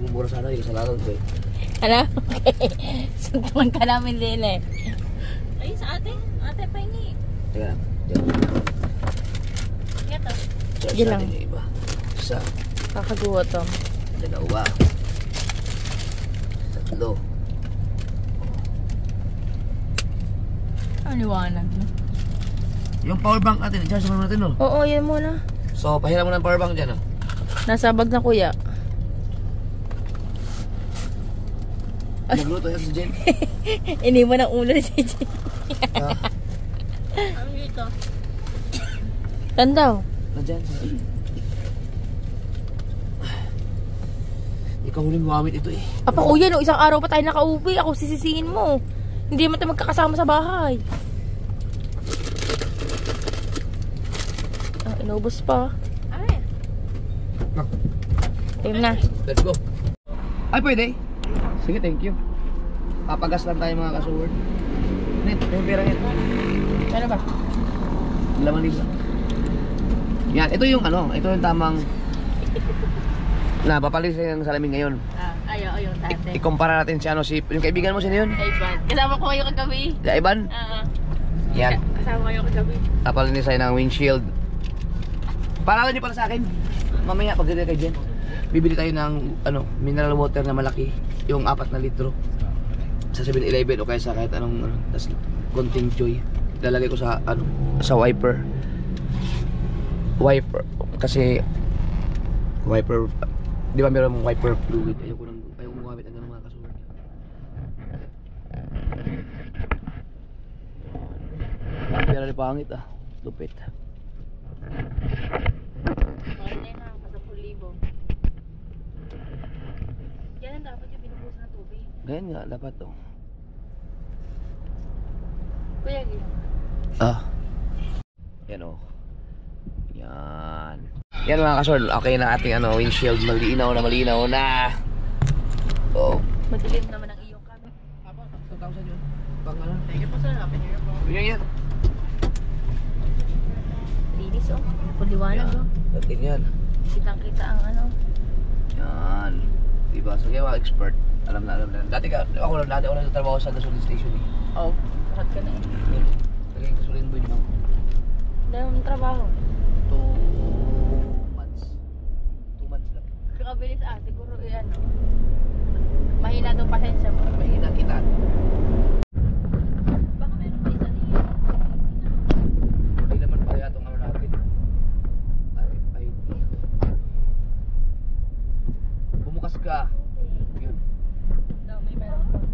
[SPEAKER 1] Mumura sana yung kasalanan ko eh.
[SPEAKER 4] Ano? Okay. Suntukan ka namin din eh.
[SPEAKER 6] Ay, sa ate. Ate, pahingi.
[SPEAKER 1] Teka lang. Diyan.
[SPEAKER 6] Ito.
[SPEAKER 1] Charge
[SPEAKER 4] Sige lang.
[SPEAKER 1] natin yung iba. Isa.
[SPEAKER 4] Kakagutom.
[SPEAKER 1] Dalawa. Tatlo.
[SPEAKER 4] Ang liwanag no?
[SPEAKER 1] Yung power bank natin, i-charge naman natin, no?
[SPEAKER 4] Oo, yan muna.
[SPEAKER 1] So, pahiram mo ng power bank dyan, no?
[SPEAKER 4] Nasa bag na kuya.
[SPEAKER 1] Magluto yan si Jen.
[SPEAKER 4] Iniwan ang ulo ni JJ.
[SPEAKER 6] Ano dito?
[SPEAKER 4] Tandaw.
[SPEAKER 1] Nandyan. Ikaw huling gumamit ito eh.
[SPEAKER 4] Apa kuya, no, isang araw pa tayo nakauwi. Ako sisisihin mo. Hindi naman tayo magkakasama sa bahay. Inubos pa.
[SPEAKER 6] Ay.
[SPEAKER 4] Time na.
[SPEAKER 1] Let's go. Ay, pwede. Sige, thank you. Papagas lang tayo mga kasuward. Net, yung pera net.
[SPEAKER 4] Ano ba?
[SPEAKER 1] 5,000. Yan, ito yung ano, ito yung tamang napapalis ng salamin ngayon.
[SPEAKER 6] Ayaw, tate.
[SPEAKER 1] Ikumpara natin si ano, si yung kaibigan mo, sino yun?
[SPEAKER 6] Ivan. Kasama ko kayo kagabi.
[SPEAKER 1] Si Ivan? Yan.
[SPEAKER 6] Kasama kayo kagabi.
[SPEAKER 1] Napalinis tayo ng windshield. Paalalan niyo pala sa akin. Mamaya pag kay Jen, bibili tayo ng ano, mineral water na malaki, yung 4 na litro. Sa 7-Eleven o kaya sa kahit anong ano, tas konting joy. Lalagay ko sa ano, sa wiper. Wiper kasi wiper, di ba meron mong wiper fluid? Ayoko gumamit ng mga kasuward. Pero ni pangit ah, lupit.
[SPEAKER 6] Online na, sa 10,000. Yan ang dapat yung binubusan ng tubig.
[SPEAKER 1] Ganyan nga, dapat to.
[SPEAKER 6] Kuya, gano'n.
[SPEAKER 1] Yan o. Yan. Yan mga kasol. Okay na ating windshield. Malinaw na. Oh.
[SPEAKER 4] Madilim naman ang iyong camera.
[SPEAKER 1] 2,000 yun. Pang ano?
[SPEAKER 2] Thank you po sir. Happy New Year po.
[SPEAKER 1] Yan.
[SPEAKER 4] Linis oh. Puliwanag oh.
[SPEAKER 1] Dating yan.
[SPEAKER 4] Kitang-kita ang
[SPEAKER 1] Yan. Diba? So kaya mga expert. Alam na. Dati ako nagtatrabaho sa gasoline station eh.
[SPEAKER 4] Oh, lahat ka na eh.
[SPEAKER 1] Yun. Talagang gasoline boy mo.
[SPEAKER 4] Dahil mong trabaho.
[SPEAKER 1] 2 months. 2 months lang.
[SPEAKER 4] Kakabilis siguro mahina itong pasensya mo.
[SPEAKER 1] Mahina kita.
[SPEAKER 4] Baka meron pa isa dito.
[SPEAKER 1] Hindi naman pala itong natin. RFID. Bumukas ka. Yun.
[SPEAKER 4] No, may meron pa.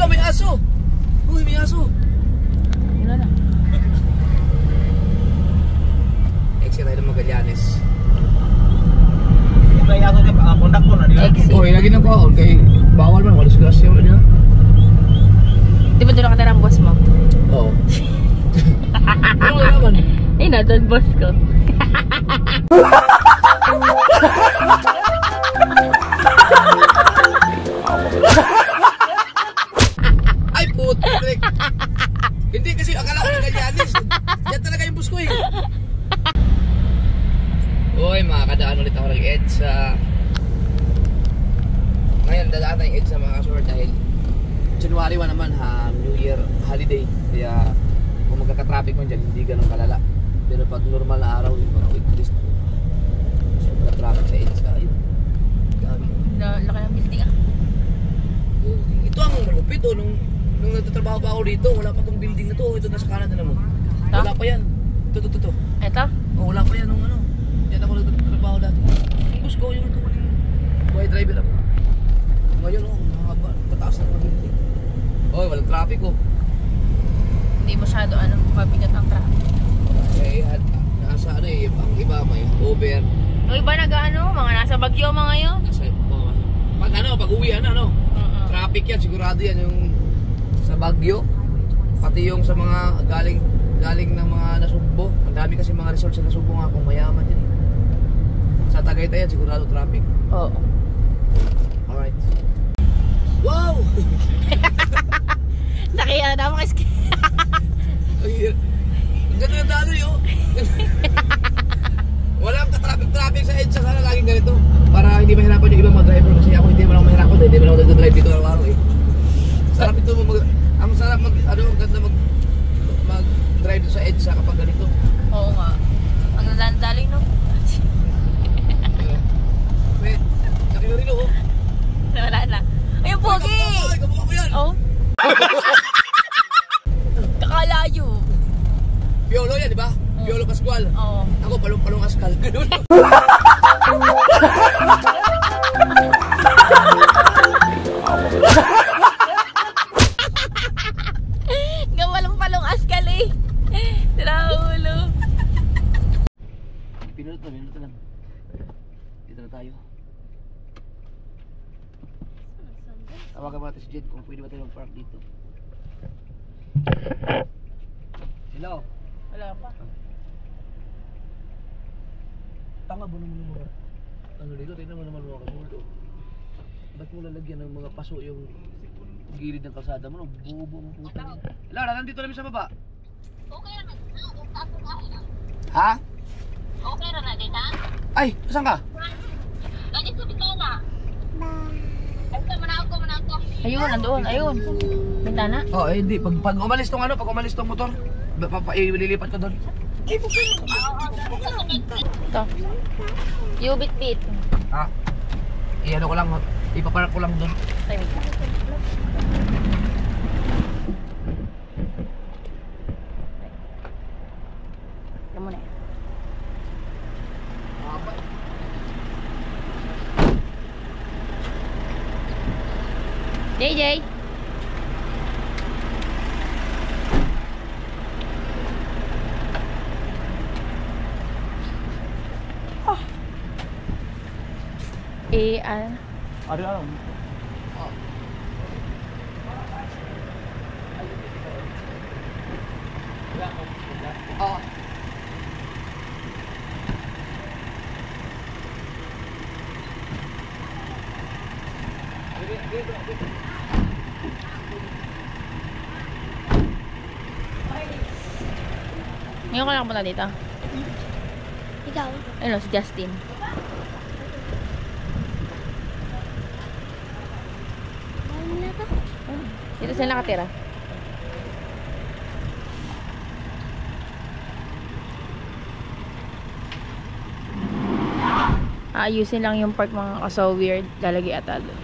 [SPEAKER 1] May aso! Uy, may aso!
[SPEAKER 4] Wala na.
[SPEAKER 1] Exit tayo ng Magallanes.
[SPEAKER 3] May aso din, kondak ko na nila.
[SPEAKER 4] Exit.
[SPEAKER 1] Uy, lagi ng kaon. Kay bawal man. Walis grasya mo niya.
[SPEAKER 4] Di ba doon nakatira ang boss mo?
[SPEAKER 1] Oo. Ano nga naman?
[SPEAKER 4] Eh na, doon boss ko.
[SPEAKER 1] Ay, putik! Hindi kasi akala ko Magallanes. Yan talaga yung bus ko eh. Uy, makakadaan ulit ako ng EDSA. Ngayon, dadaan tayong EDSA mga kasor dahil January 1 naman New Year holiday. Kaya kung magkaka-traffic man dyan, hindi ganun kalala. Pero pag normal na araw, yung mga weekdays, sobrang traffic sa EDSA. Ayun. Gabi.
[SPEAKER 4] Laki ng building ah.
[SPEAKER 1] Ito ang malupit oh, nung nagtatrabaho pa ako dito, wala pa tong building na to. Ito nasa Canada naman.
[SPEAKER 4] Ta?
[SPEAKER 1] Wala pa yan. Ito.
[SPEAKER 4] Eto?
[SPEAKER 1] Oh, wala pa yan nung Yan ako nagtatrabaho dati. Yung bus ko, yung buhay driver ako. Ngayon mahaba, pataas na mga building. Oh, walang traffic oh.
[SPEAKER 4] Hindi masyado mabigat ang traffic.
[SPEAKER 1] Eh, nasa ang iba may over.
[SPEAKER 4] Yung iba mga nasa Bagyo mga yun.
[SPEAKER 1] Nasa, pag uwian traffic yan, sigurado yan yung sa Baguio. Pati yung sa mga galing ng mga Nasugbo. Ang dami kasi mga resort sa Nasugbo nga kung mayaman yan eh. Sa Tagaytay yan, sigurado traffic.
[SPEAKER 4] Oo.
[SPEAKER 1] Alright. Wow!
[SPEAKER 4] Nakaya na ako kasi.
[SPEAKER 1] Ang ganda ng daloy oh. Walang ka-traffic sa EDSA, sana laging ganito. Para hindi mahirapan yung ibang mag-driver kasi ako hindi naman ako mahirapan, hindi naman ako nag-drive dito araw-araw eh. Sarap ito ang sarap ang ganda mag-drive sa EDSA kapag ganito.
[SPEAKER 4] Oo nga. Ang nalandaling no?
[SPEAKER 1] Wait, laki na rin oh.
[SPEAKER 4] Wala na. Ayun, pogi!
[SPEAKER 1] Ay, kamukha ko yan.
[SPEAKER 4] Oh. Kakalayo.
[SPEAKER 1] Piolo yan, di ba? Piolo Pascual.
[SPEAKER 4] Oo.
[SPEAKER 1] Ako, palong-palong askal.
[SPEAKER 4] Gawalang-palong askal eh. Traulo.
[SPEAKER 1] Pinunod na lang. Dito na tayo. Tawagan natin si Jed kung pwede ba tayo mag-park dito. Hello?
[SPEAKER 4] Wala pa.
[SPEAKER 1] Tanga ba naman yung mga dito? Tignan mo naman mga kasuldo. Ba't mo lalagyan ng mga paso yung gilid ng kalsada mo? Bubo mo puta. Lara, nandito namin sa baba.
[SPEAKER 6] Okay na na.
[SPEAKER 1] Ha?
[SPEAKER 6] Okay na na din ha?
[SPEAKER 1] Ay, saan ka?
[SPEAKER 6] Lagi sa bitana. Ay, manako.
[SPEAKER 4] Ayun, nandoon. Ayun. Bintana.
[SPEAKER 1] Oh, eh, hindi. Pag umalis tong pag umalis tong motor, ililipat ko doon.
[SPEAKER 4] Ito. Ubit-bit.
[SPEAKER 1] Ha? I-ano ko lang, ipapark ko lang doon.
[SPEAKER 4] Ay, wait lang. Ito muna. JJ.
[SPEAKER 3] Ada alam.
[SPEAKER 1] Oh.
[SPEAKER 4] Ngayon ka lang punta dito.
[SPEAKER 6] Ikaw?
[SPEAKER 4] Ano, si Justin.
[SPEAKER 6] Ano na to?
[SPEAKER 4] Dito sila nakatira. Ayusin lang yung park mga kaso weird. Lalagay ata doon.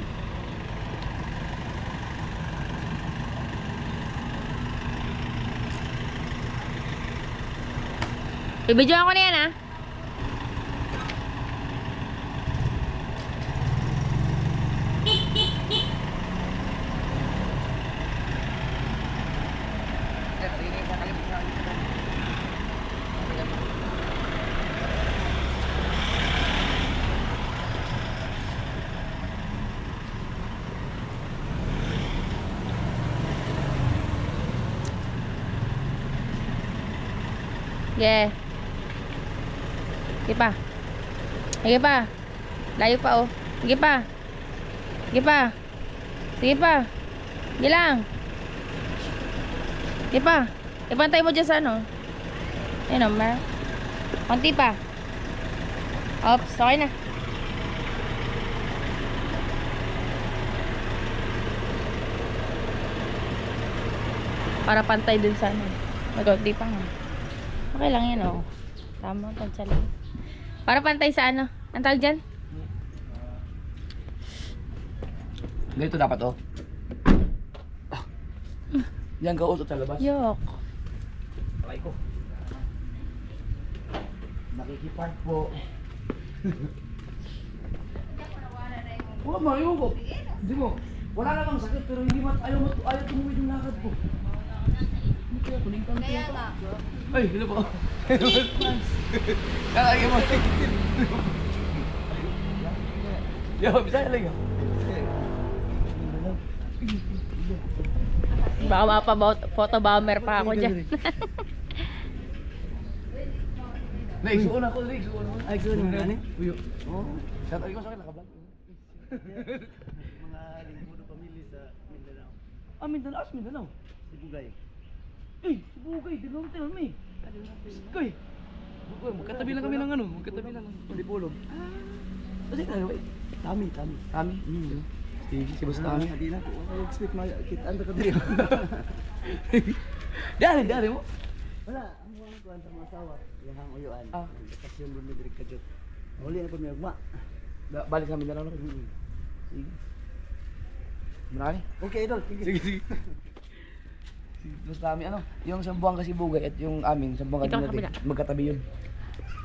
[SPEAKER 4] Ibidyo ako na yan ah. Yeah. Sige pa. Sige pa. Layo pa oh. Sige pa. Sige pa. Sige pa. Sige lang. Sige pa. Ipantay mo dyan sa ano. Ayun o, Mer. Konti pa. Oops, okay na. Para pantay dun sa ano. Magkaunti pa nga. Okay lang yan oh. Tama, pansali. Para pantay sa ano? Ang tawag dyan?
[SPEAKER 1] Ganito dapat oh. Yan ka utot sa labas.
[SPEAKER 4] Yok.
[SPEAKER 1] Try ko. Nakikipark po. Wala mo, ayaw ko. Hindi mo. Wala namang sakit pero hindi mo ayaw tumuwid yung lakad ko.
[SPEAKER 6] Kaya nga.
[SPEAKER 1] Ay, hello po. Kalagay mo. Yo, bisa lang yun.
[SPEAKER 4] Baka mapa-photo bomber pa ako dyan.
[SPEAKER 1] Naigsuon ako, naigsuon mo.
[SPEAKER 2] Ay, gusto naman ano?
[SPEAKER 1] Uyo. Oo. Shout out ko sa akin, nakablog.
[SPEAKER 2] Mga lingkudo pamilya sa Mindanao.
[SPEAKER 1] Ah, Mindanao, Mindanao.
[SPEAKER 2] Sibugay.
[SPEAKER 1] Eh, Bugay, di naman tell me. Bugay. Bugay, magkatabi lang kami ng ano, magkatabi lang ng Pulipulog. Kasi tayo, eh.
[SPEAKER 2] Tami.
[SPEAKER 1] Kami? Si Basta kami.
[SPEAKER 2] Hindi na ko. Expect makita ka dito.
[SPEAKER 1] Dari mo.
[SPEAKER 2] Wala, ang mga kuwan sa mga asawa. Yang uyuan.
[SPEAKER 1] Ah.
[SPEAKER 2] Bakasyon mo ni Direk Kajot. Huli na po may agma.
[SPEAKER 1] Balik sa Mindanao na. Sige. Marami.
[SPEAKER 2] Okay, idol. Sige.
[SPEAKER 1] Sige. Basta kami ano, yung Sambuang kasi Bugay at yung amin, Sambuang
[SPEAKER 4] Ikaw
[SPEAKER 1] kasi
[SPEAKER 4] kabila.
[SPEAKER 1] magkatabi yun.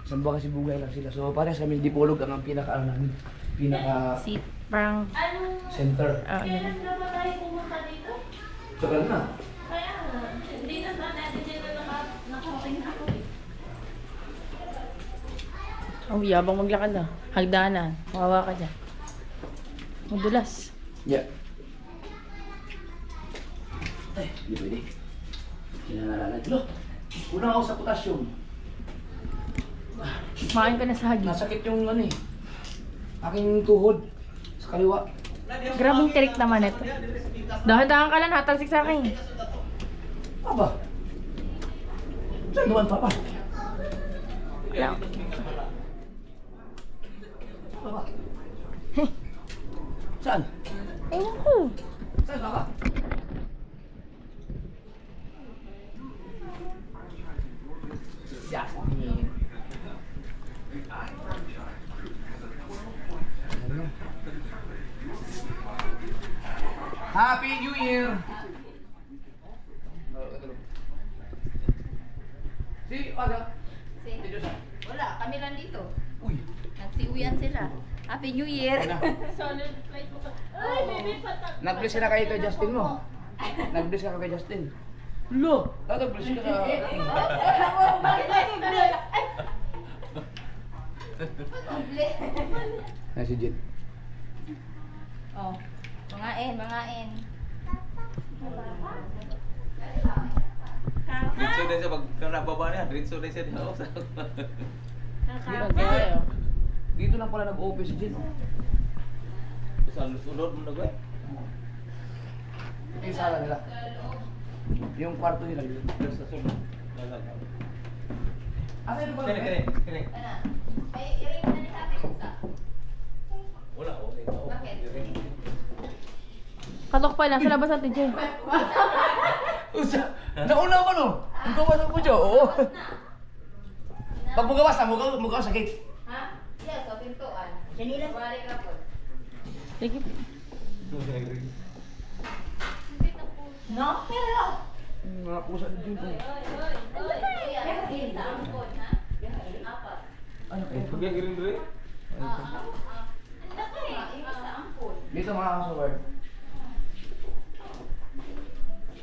[SPEAKER 1] Sambuang kasi Bugay lang sila. So parehas kami Dipolog ang pinaka ano namin, pinaka
[SPEAKER 4] Si, parang,
[SPEAKER 1] center.
[SPEAKER 4] yun.
[SPEAKER 6] tayo pumunta dito?
[SPEAKER 1] Tagal na.
[SPEAKER 6] Kaya nga. Hindi na natin dyan na nakarating ako eh.
[SPEAKER 4] Oh, yabang maglakad ah. Hagdanan. Mawawa ka dyan. Madulas.
[SPEAKER 1] Yeah. Ay, hindi pwede. Kinanalanan. Lo, unang ako sa potassium.
[SPEAKER 4] Makain ka na sa hagi.
[SPEAKER 1] Nasakit yung ano eh. Aking tuhod sa kaliwa.
[SPEAKER 4] Grabing tirik naman ito. Dahan-dahan ka lang, hatalsik sa akin.
[SPEAKER 1] Aba. Saan doon pa pa?
[SPEAKER 4] Lang.
[SPEAKER 1] Aba. Saan?
[SPEAKER 4] Ewan ko.
[SPEAKER 1] Saan ba ka? Jasmine. Happy New Year! Si, aga.
[SPEAKER 6] Wala, kami lang dito.
[SPEAKER 1] Uy.
[SPEAKER 6] Nagsiuyan sila. Happy New Year! Solid flight mo ka. Ay, baby, patak.
[SPEAKER 1] Nag-bless ka na kayo kay Justin mo. Nag-bless ka kay Justin. Lo! Nag-bless ka sa... Ay, si Jen.
[SPEAKER 6] Oh, mangain.
[SPEAKER 3] Diretso din siya pag nababa niya, diretso din siya dito.
[SPEAKER 1] Dito lang pala nag-office din.
[SPEAKER 3] Sa sunod mo na ba?
[SPEAKER 1] Ito yung sala nila. Yung kwarto nila.
[SPEAKER 3] Sa sunod.
[SPEAKER 1] Asa yung ba?
[SPEAKER 3] Kini.
[SPEAKER 6] Ay, i-rate na ni Ate Musa.
[SPEAKER 3] Wala, okay.
[SPEAKER 6] Bakit?
[SPEAKER 4] Katok pa lang sa labas natin, Jen.
[SPEAKER 1] Nauna ko no? Ang gawas ako dyan, oo. Pag mugawas na, mugawas sa gate.
[SPEAKER 6] Ha? Yes, sa pintuan. Janila. Balik ka po.
[SPEAKER 4] Sige.
[SPEAKER 6] No? Pero.
[SPEAKER 1] Mga pusa din ko.
[SPEAKER 6] Kuya, sa ampon, ha? Apat.
[SPEAKER 1] Ano kayo?
[SPEAKER 3] Pagyan green dre?
[SPEAKER 6] Ang laki. Sa ampon.
[SPEAKER 1] Dito mga kasaward.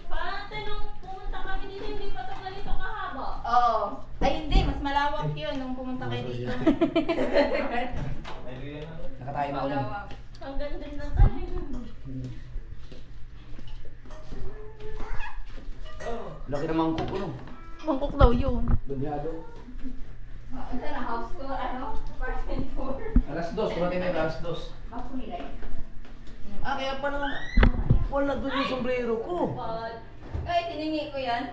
[SPEAKER 6] Parang nung pumunta kami dito, hindi pa ito ganito kahaba. Oo. Ay hindi, mas malawak yun nung pumunta kayo dito.
[SPEAKER 1] Nakatayo na ako dun.
[SPEAKER 6] Malawak. Ang ganda na tayo.
[SPEAKER 1] Laki ng mangkok ko no.
[SPEAKER 4] Mangkok daw yun.
[SPEAKER 1] Bunyado.
[SPEAKER 6] Ano na house ko? Ano? Apartment 4.
[SPEAKER 1] Alas 2, kumatin na yung alas 2.
[SPEAKER 6] Bago nila yun.
[SPEAKER 1] Ah, kaya pala wala doon yung sombrero ko.
[SPEAKER 6] Ay, tiningi ko yan.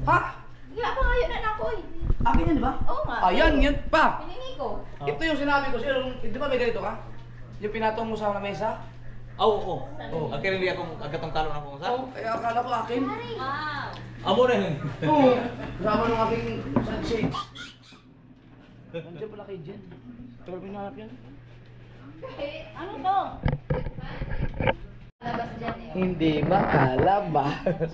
[SPEAKER 1] Ha?
[SPEAKER 6] Kaya pa ngayon na ako eh.
[SPEAKER 1] Akin yan, di ba?
[SPEAKER 6] Oo nga.
[SPEAKER 1] Ayan, yan pa.
[SPEAKER 6] Tiningi ko.
[SPEAKER 1] Ito yung sinabi ko sa'yo. Di ba may ganito ka? Yung pinatong mo sa mesa?
[SPEAKER 3] Oo. Akin hindi akong agatong talon ako sa.
[SPEAKER 1] Oo, kaya akala ko akin.
[SPEAKER 6] Wow.
[SPEAKER 3] Amo na yun.
[SPEAKER 1] Oo. Kasama nung aking sunshade. Nandiyan pala kay Jen. Tagal pinanap yan.
[SPEAKER 6] Ano to? Labas dyan eh.
[SPEAKER 1] Hindi makalabas.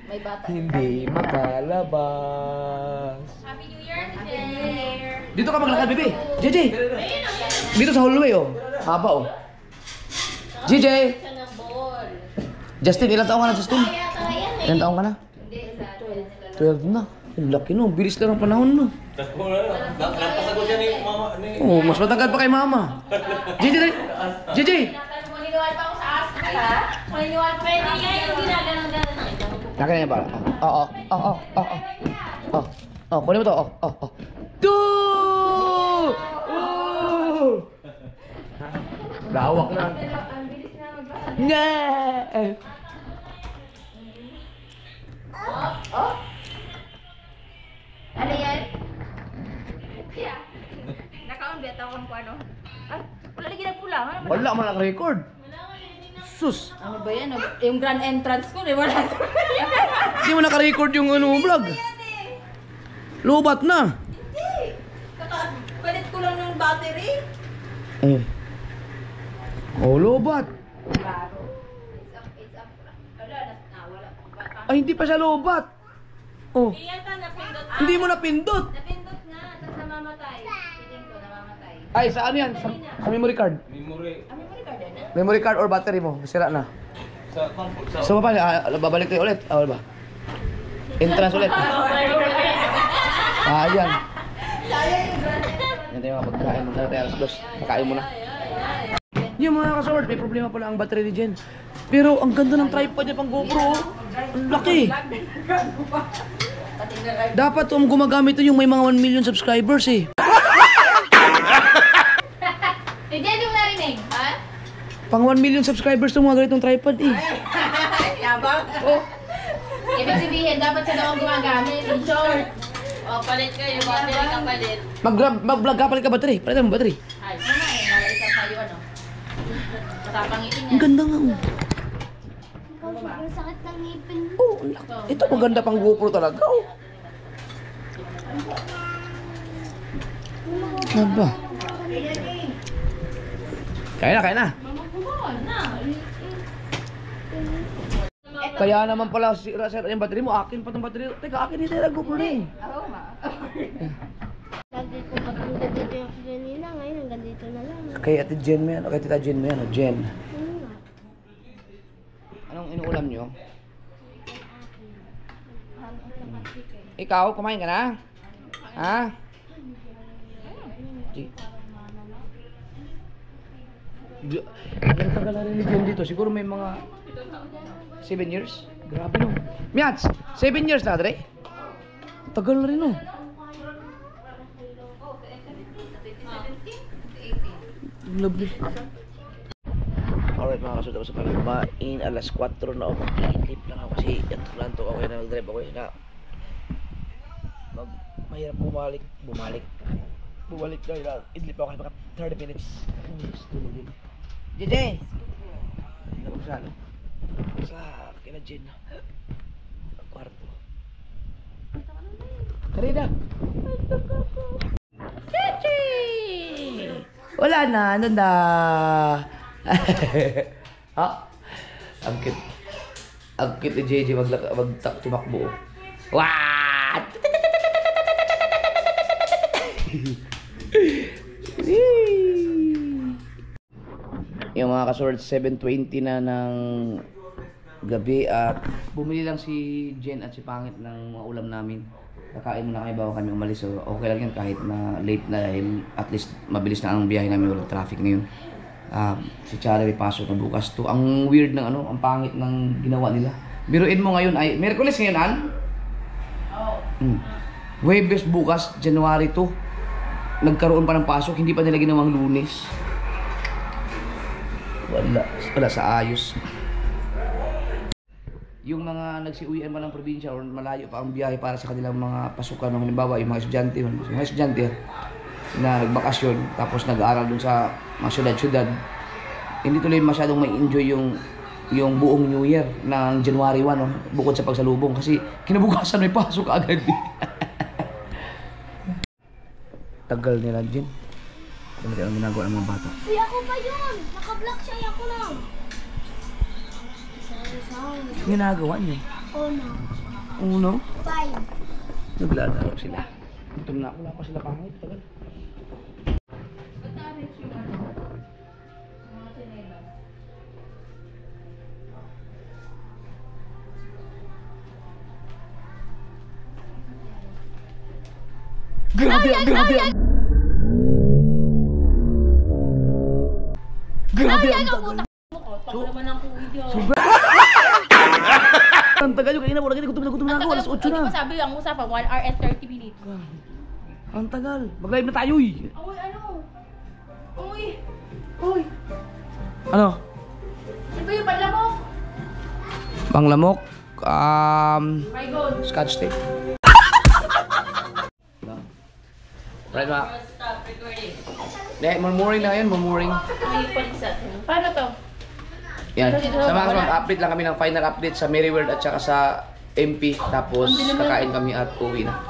[SPEAKER 6] May bata.
[SPEAKER 1] Hindi makalabas.
[SPEAKER 6] Happy New Year, Jen!
[SPEAKER 1] Dito ka maglakad, bebe. JJ. Dito sa hallway, oh. Haba, oh. JJ.
[SPEAKER 6] Siya ng ball.
[SPEAKER 1] Justin, ilang taong ka na, Justin?
[SPEAKER 6] Kaya eh.
[SPEAKER 1] Ilang taong ka na?
[SPEAKER 6] Hindi, sa 12
[SPEAKER 1] 12 na.
[SPEAKER 6] nila.
[SPEAKER 1] Ang laki no. Bilis lang ang panahon, no.
[SPEAKER 3] Napasagot siya ni mama ni.
[SPEAKER 1] Oh, mas matangkad pa kay mama. JJ, JJ.
[SPEAKER 6] Maniniwala pa ako sa ask ha? Maniniwala pa kayo. Pwede nga yung ginaganon-ganon na ito.
[SPEAKER 1] Naka na yan ba? Oo, oo, oo, oo. Oh, oh, kunin mo to. Oh, oh, oh. Two! Oh! Lawak na.
[SPEAKER 6] Pero ang bilis na magbasa.
[SPEAKER 1] Nga!
[SPEAKER 6] Oh? Ano yan? Kaya, naka-on bet ako kung ano. Ay, wala lagi nagpula.
[SPEAKER 1] Wala man ang record. Sus!
[SPEAKER 6] Ano ba yan? Yung grand entrance ko, di ba?
[SPEAKER 1] Hindi mo naka-record yung ano vlog. Lubat na.
[SPEAKER 6] Hindi! Palit ko lang ng battery.
[SPEAKER 1] Eh. Oh, lubat.
[SPEAKER 6] Claro. It's up. Wala, wala.
[SPEAKER 1] Ay, hindi pa siya lubat. Oh.
[SPEAKER 6] Iyata napindot.
[SPEAKER 1] Hindi mo napindot.
[SPEAKER 6] Napindot nga, tapos namamatay. Piling ko, namamatay.
[SPEAKER 1] Ay, sa ano yan? Sa memory card.
[SPEAKER 3] Memory
[SPEAKER 6] Ano mo record na?
[SPEAKER 1] Memory card or battery mo. Sira na.
[SPEAKER 3] sa comfort sa.
[SPEAKER 1] So, babalik tayo ulit. Ah, wala ba? Entrance ulit. Ah, yan. Yan tayo mga pagkain. Magkala tayo alas 2. Pakain mo na. Yung mga kasort, may problema pala ang battery ni Jen. Pero ang ganda ng tripod niya pang GoPro. Ang laki. Dapat gumagamit ito yung may mga 1 million subscribers eh.
[SPEAKER 6] Hindi, hindi mo narinig, ha?
[SPEAKER 1] Pang 1 million subscribers itong mga ganitong tripod eh.
[SPEAKER 6] Yabang. Oh. Ibig sabihin, dapat siya daw ang gumagamit. In short. O, palit kayo. Battery ka palit.
[SPEAKER 1] Mag-vlog ka, palit ka battery. Palitan mo battery.
[SPEAKER 6] Ay, ano na eh. Nalaisap tayo, ano? Matapangitin
[SPEAKER 1] Ang
[SPEAKER 6] niya.
[SPEAKER 1] ganda nga oh.
[SPEAKER 7] Ang sakit ng ngipin.
[SPEAKER 1] Oh, ang laki. Ito maganda pang GoPro talaga oh. Ano ba? Kaya na. Kaya naman pala sira yung battery mo. Akin pa itong battery. Teka, akin dito yung GoPro na eh.
[SPEAKER 6] Oo nga.
[SPEAKER 7] Sabi ko ba't ang ganito yung kanina, ngayon ang ganito na lang.
[SPEAKER 1] Kay Ate Jen mo yan. O kay Tita Jen mo yan. O Jen.
[SPEAKER 7] Ano nga?
[SPEAKER 1] Anong inuulam nyo? Ikaw, kumain ka na? Ha? Ang tagal na rin ni Jen dito. Siguro may mga 7 years. Grabe no. Miats, 7 years na, Dre? Tagal na rin no. Lovely. Alright mga kasunod, tapos kami kumain. Alas 4 na ako. Mag-i-clip lang ako kasi ito lang to. Okay na mag-drive ako na. Mahirap bumalik dahil idlip ako mga 30 minutes. JJ! Hindi ako sa kina Jen. Ang kwarto. Karina! Chichi! Wala na, ano na? Ha? Ang cute. Ang cute ni JJ tumakbo. What? Yung mga kasorts, 7:20 na ng gabi at bumili lang si Jen at si Pangit ng mga ulam namin. Kakain muna kami bago kami umalis, so okay lang yan kahit na late na dahil at least mabilis na ang biyahe namin, walang traffic ngayon. Si Charlie may pasok na bukas to. Ang weird ng ang pangit ng ginawa nila. Biruin mo ngayon ay Miyerkules ngayon, An? Huwebes bukas, January 2. Nagkaroon pa ng pasok, hindi pa nila ginawang Lunes. Wala sa ayos. Yung mga nagsiuwian man ng probinsya o malayo pa ang biyahe para sa kanilang mga pasukan, halimbawa yung mga estudyante na nagbakasyon tapos nag-aaral dun sa mga syudad, hindi tuloy masyadong may enjoy yung buong New Year ng January 1, no? Bukod sa pagsalubong kasi kinabukasan may pasok agad. Tagal nila din. Ano ang ginagawa ng mga bata?
[SPEAKER 7] Uy, ako pa yun! Naka-block siya, ako lang.
[SPEAKER 1] Ginagawa niyo? Uno?
[SPEAKER 7] 5.
[SPEAKER 1] Naglalaro sila. Gutom na ako, wala pa sila pangit. Tagal. Grabe! Ang tagal yung kanina, wala ganyan, gutom na ako, alas 8 na.
[SPEAKER 4] Di ba sabi ang usapan, 1 hour and 30 minutes.
[SPEAKER 1] Ang tagal, mag-live na tayo eh.
[SPEAKER 4] Uy, ano? Uy!
[SPEAKER 1] Ano?
[SPEAKER 4] Di ba yung panlamok?
[SPEAKER 1] Panglamok,
[SPEAKER 4] My God!
[SPEAKER 1] scotch tape. Right ma?
[SPEAKER 6] Stop recording.
[SPEAKER 1] Murmuring na yun, murmuring.
[SPEAKER 6] May palisa.
[SPEAKER 4] Paano to?
[SPEAKER 1] Yan. Sa mga mag-update lang kami ng final update sa Merryworld at saka sa MP. Tapos kakain kami at uwi na.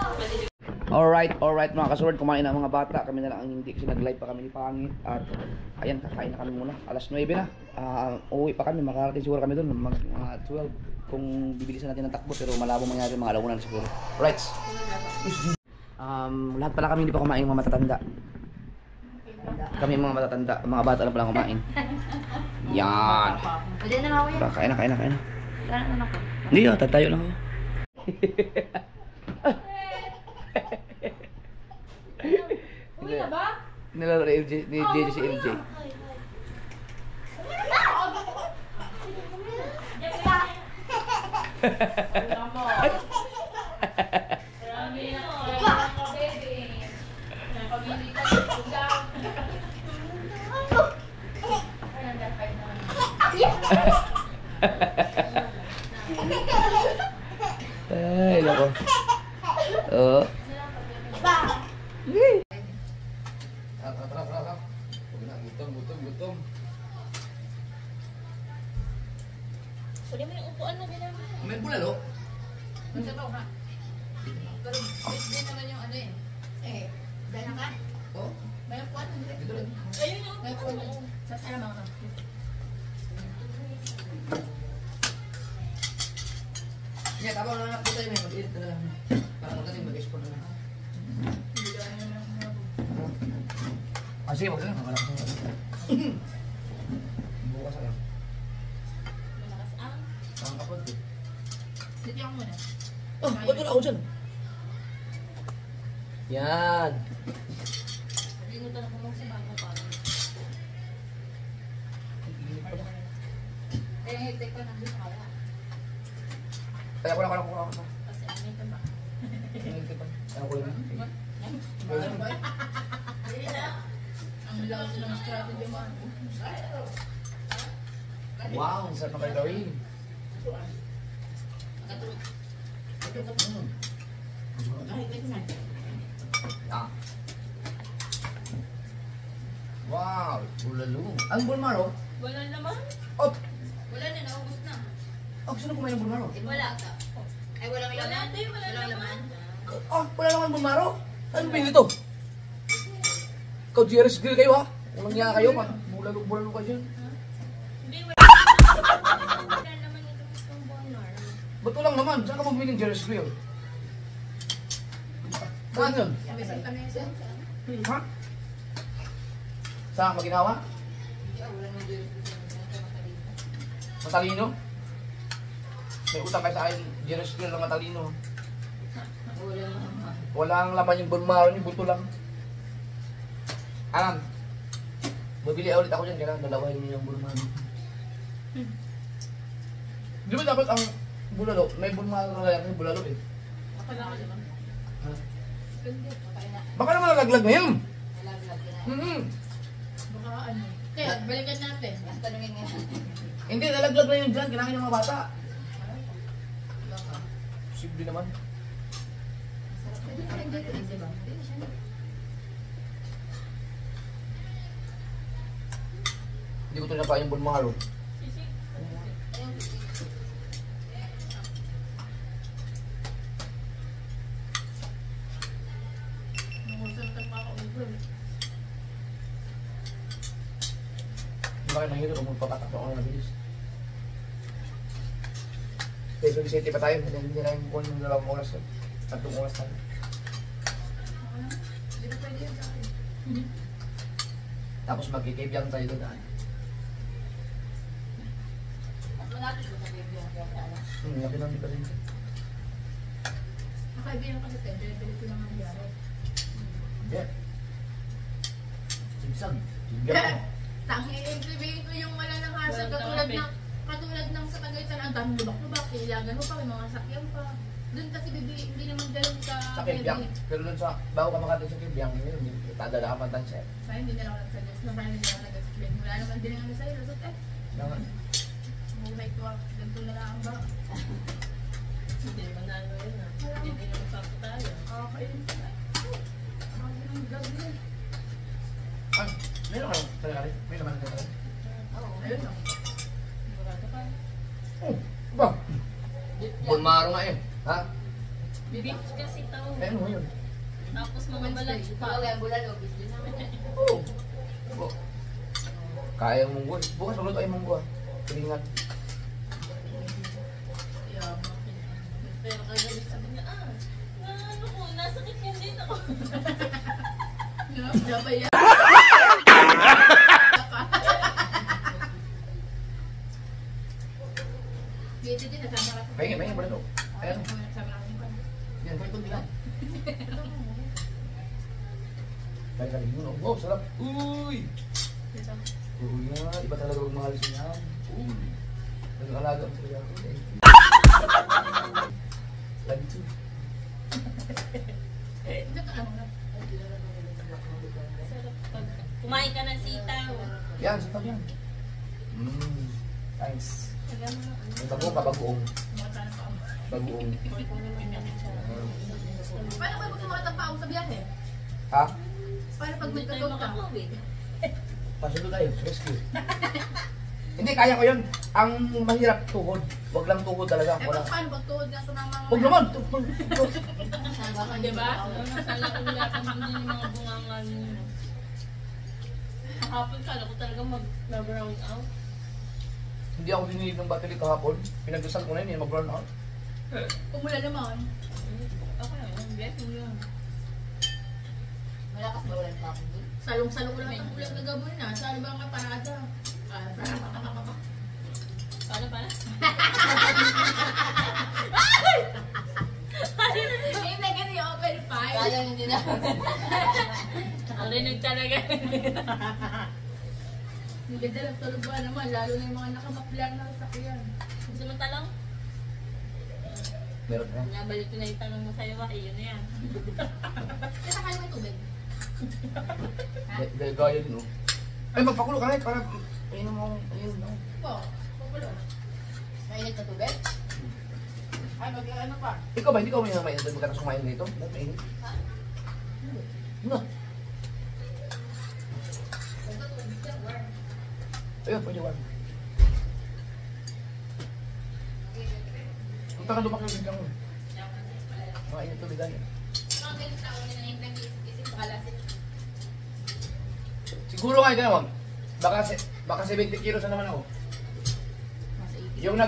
[SPEAKER 1] Alright mga kasurad, kumain na ang mga bata. Kami na lang ang hindi kasi nag-live pa kami ni Pangit. At ayan, kakain na kami muna. Alas 9 na. Uwi pa kami, makarating siguro kami doon. Mga 12 kung bibilisan natin ng takbo. Pero malabo mangyari mga alamunan siguro. Right. Lahat pala kami hindi pa kumain, mga matatanda. Kami mga matatanda, mga bata na pala kumain. Yan.
[SPEAKER 6] Pwede na ako yan.
[SPEAKER 1] Kain na.
[SPEAKER 6] Ano ako?
[SPEAKER 1] Hindi tatayo lang ako.
[SPEAKER 4] Uwi na ba?
[SPEAKER 1] Nilaro ni JJ si LJ. Ay, lako. Oh. Tara. Gutom.
[SPEAKER 6] Pwede mo yung upuan na bilang.
[SPEAKER 1] May bulalo?
[SPEAKER 6] Magsabaw ha. Pero hindi naman yung ano eh. Dahil ka?
[SPEAKER 1] Oh.
[SPEAKER 6] May upuan.
[SPEAKER 1] Dito rin.
[SPEAKER 6] Ayun yung may upuan. Sa sana mga ka.
[SPEAKER 1] Sige, tama na po tayo, mag-edit na lang. Para magaling mag-export na lang. Sige, wag na lang. Wala ko sa bukas lang.
[SPEAKER 6] Malakas ang.
[SPEAKER 1] Ang kapag ko.
[SPEAKER 6] Dito ako muna.
[SPEAKER 1] Oh, wag na ako dyan. Yan.
[SPEAKER 6] Linutan ako mong sa bangko pa. yung hitik ko nandun sa kaya.
[SPEAKER 1] Kaya ko lang.
[SPEAKER 6] Kasi ano ito ba?
[SPEAKER 1] Ano ko yun?
[SPEAKER 6] Ang lakas ng strategy mo.
[SPEAKER 1] Wow, ang sarap na kayo gawin. Ah. Wow, bulalo. Ang bulmaro?
[SPEAKER 6] Wala naman.
[SPEAKER 1] Oh,
[SPEAKER 6] Wala na, naubos na.
[SPEAKER 1] gusto na kumain ng bulmaro.
[SPEAKER 6] Wala. Ay, walang laman. Walang laman.
[SPEAKER 1] Wala naman bulmaro. Ano ba ito? Ikaw, Jerry's Grill kayo ha? Walang niya kayo, bulalo kayo dyan.
[SPEAKER 6] Hindi, wala naman ito gustong bonar.
[SPEAKER 1] Ba't walang naman? Saan ka mabili ng Jerry's Grill? Saan yun?
[SPEAKER 6] May kami sa
[SPEAKER 1] Ha? Saan ka maginawa?
[SPEAKER 6] wala naman dito.
[SPEAKER 1] Matalino? May utang kayo sa akin, Jerry's Grill na matalino.
[SPEAKER 6] Wala naman.
[SPEAKER 1] Walang laman yung bulmaro niyo, buto lang. Alam, mabili ulit ako dyan, kailangan dalawahin niyo yung bulmaro. Di ba dapat ang bulalo, may bulmaro na lang yung bulalo eh.
[SPEAKER 6] Kailangan naman.
[SPEAKER 1] Ha?
[SPEAKER 6] Hindi, patay na.
[SPEAKER 1] Baka naman nalaglag na yun.
[SPEAKER 6] Nalaglag na. Baka ano. Kaya, balikan natin. Tanungin nga.
[SPEAKER 1] Hindi, nalaglag na yun dyan, kailangan yung mga bata. Simple naman. Hindi ko ito pa yung bulmaro. Bakit mahirap kung magpapatak ako ng mabilis? Quezon City pa tayo, hindi na yung kung yung 2 oras. 3 oras tayo. Tapos magkikibiyang tayo doon. Laki lang di pa rin.
[SPEAKER 6] Nakaibigan kasi tayo, dili ko lang ang biyari.
[SPEAKER 1] Hindi. Sigsag. Sigsag.
[SPEAKER 6] Tangin, sabihin ko yung wala ng hasag katulad ng sa Tagaytay, ang dami lubak-lubak, kailangan mo pa, may mga sakyan pa. Doon kasi hindi naman ganun ka
[SPEAKER 1] Sa Kibiyang. Pero doon sa, bago ka makatayo sa Kibiyang, tadala ka pa tansya.
[SPEAKER 6] Kaya hindi na ako nagsuggest, parang hindi ako nag-explain. Wala naman din ang sa'yo, lusot
[SPEAKER 1] Naman.
[SPEAKER 6] Mumay ko ako, ganito na lang ba? Hindi naman ano yun ah. Hindi naman sakto tayo. Okay. Ang gabi.
[SPEAKER 1] Ah, meron ka talaga rin? May naman ka talaga?
[SPEAKER 6] Oo, ayun lang. Burado pa.
[SPEAKER 1] Oh, ba? Bulmaro nga eh. Ha?
[SPEAKER 6] Beef kasi tao.
[SPEAKER 1] Eh, ano yun?
[SPEAKER 6] Tapos mga balat pa. Kaya bulalo, beef din naman.
[SPEAKER 1] Oo. Oh. Kaya yung munggo. Bukas magluto ay munggo ah. Tulingan.
[SPEAKER 6] Pero kaya sabi niya, ano ko, nasakit yan din ako. Sabay yan. Dito din, nasama ka.
[SPEAKER 1] May wala to. Ayan.
[SPEAKER 6] Nasama ka din pa.
[SPEAKER 1] Yan, kaya ito bilang. Kaya kaling yun. Oh, sarap. Uy! Uy na, iba talaga huwag mahalis niyan. Uy! Nag-alaga ang talaga ako eh. Lagi to.
[SPEAKER 6] Kumain ka ng sitaw.
[SPEAKER 1] Yan, sarap yan. Thanks. May bagoong ka, bagoong. Bagoong.
[SPEAKER 6] Paano ba magkamakatang pa ako sa biyahe?
[SPEAKER 1] Ha?
[SPEAKER 6] Paano pag magkatog ka?
[SPEAKER 1] Pasundo tayo, rescue. Hindi, kaya ko yun. Ang mahirap tuhod. Huwag lang tuhod talaga.
[SPEAKER 6] Eh,
[SPEAKER 1] Wala.
[SPEAKER 6] paano pag tuhod nga sumama mo?
[SPEAKER 1] Huwag naman.
[SPEAKER 6] Diba? Nasala ko nila kami yung mga bungangan nyo. Kahapon kala ko talaga mag-brown out.
[SPEAKER 1] Hindi ako dinilip ng battery kahapon. Pinagdasal ko na yun, mag-burn out.
[SPEAKER 6] Umula naman. Okay, bet mo yun.
[SPEAKER 8] Malakas ba ulan pa ako dun?
[SPEAKER 6] Salong-salong ko lang ang ulan na gabon na. Saan ba nga parada? Paano? Hindi kasi open file.
[SPEAKER 8] Kaya hindi na.
[SPEAKER 6] Ang rinig talaga. Hindi dala tulog ba naman, lalo na yung mga nakamaplar na sakyan.
[SPEAKER 4] Gusto mo talong?
[SPEAKER 1] Meron na.
[SPEAKER 4] Nabalik ko na yung talong mo sa'yo, yun na yan.
[SPEAKER 6] Kaya kayo may tubig.
[SPEAKER 1] Gaya din, oh. Ay, magpakulo ka na para ayun mo, ayun mo.
[SPEAKER 6] Po, pupulo. Mainit na tubig? Ay, ano pa?
[SPEAKER 1] Ikaw ba, hindi ka may mainit doon magkatapos kumain dito? Ba't mainit?
[SPEAKER 6] Ha?
[SPEAKER 1] No. Ayun, pwede warm. Punta ka lumaki yung biglang mo. Mainit tubig ganyan.
[SPEAKER 6] Mga ganit tao nila yung nag-isip sa kalasin.
[SPEAKER 1] Siguro nga, ito naman. Baka 70 kilos na naman ako. Yung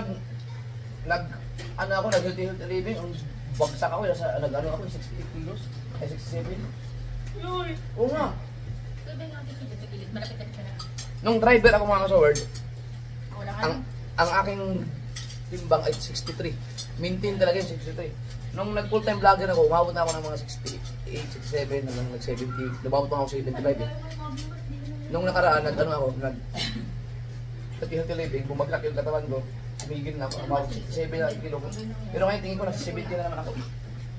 [SPEAKER 1] nag-healthy living, ang bagsak ako, nag-ano ako, 68 kilos, ay 67. Oo nga.
[SPEAKER 6] Tubig ang tikilid sa gilid, malapit ka na.
[SPEAKER 1] Nung driver ako mga kasaward,
[SPEAKER 6] Wala ka
[SPEAKER 1] ang aking timbang ay 63. Maintain talaga yung 63. Nung nag full-time vlogger ako, umabot na ako ng mga 68, 67, hanggang nag-70. Lumabot na ako sa 75 eh. Nung nakaraan, healthy living, bumagsak yung katawan ko, tumigil na ako, umabot 67 na kilo ko. Pero ngayon tingin ko nasa 70 na naman ako.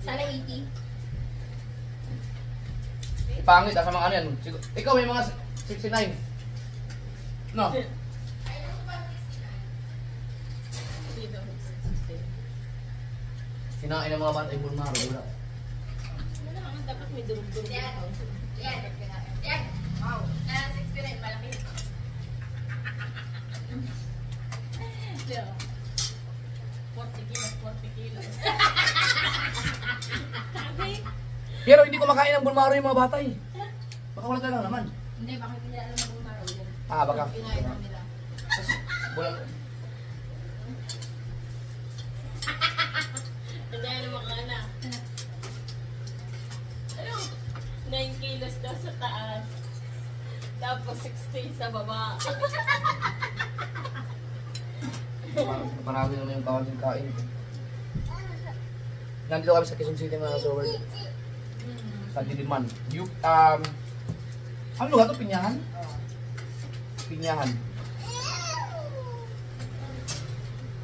[SPEAKER 6] Sana 80.
[SPEAKER 1] Pangit sa mga ano yan. Ikaw may mga 69. No? Kinain ng mga bata yung bulmaro. Wala.
[SPEAKER 4] Ano naman dapat may durug-durug na ako.
[SPEAKER 6] Yan. Wow. Na 69, malaki.
[SPEAKER 4] Yeah. 40 kilos, 40 kilos.
[SPEAKER 1] Pero hindi ko makain ng bulmaro yung mga bata eh. Baka wala tayo lang naman.
[SPEAKER 6] Hindi, bakit nila alam ang bumaraw yan?
[SPEAKER 1] Ah, baka.
[SPEAKER 6] Kinain lang nila.
[SPEAKER 1] Wala.
[SPEAKER 4] Hindi na makana. Ano? 9 kilos daw sa taas. Tapos 16 sa baba.
[SPEAKER 1] Marami naman yung bawal yung kain. Nandito kami sa Quezon City mga kasaward. Sa Diliman. Ano nga ito? Pinyahan? Pinyahan.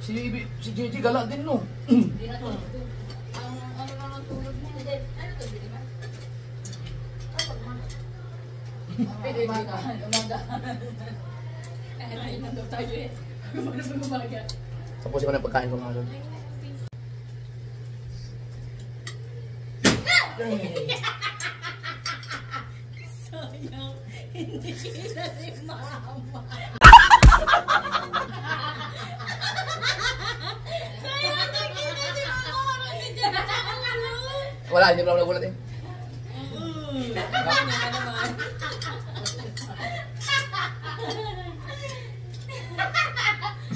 [SPEAKER 1] Si JJ gala din no.
[SPEAKER 6] Hindi na tulog. Ang ano naman tulog niya. Hindi. Ano to, di ba? Pwede umaga. Umaga.
[SPEAKER 4] Ayun na daw tayo eh. Umaga.
[SPEAKER 1] Tapusin ko na yung pagkain ko mga doon.
[SPEAKER 4] Sayang. Hindi kita si mama. Sayang, hindi kita si mama. Hindi dyan sa ulo.
[SPEAKER 1] Wala, hindi mo lang nagulat eh.
[SPEAKER 4] Ano naman?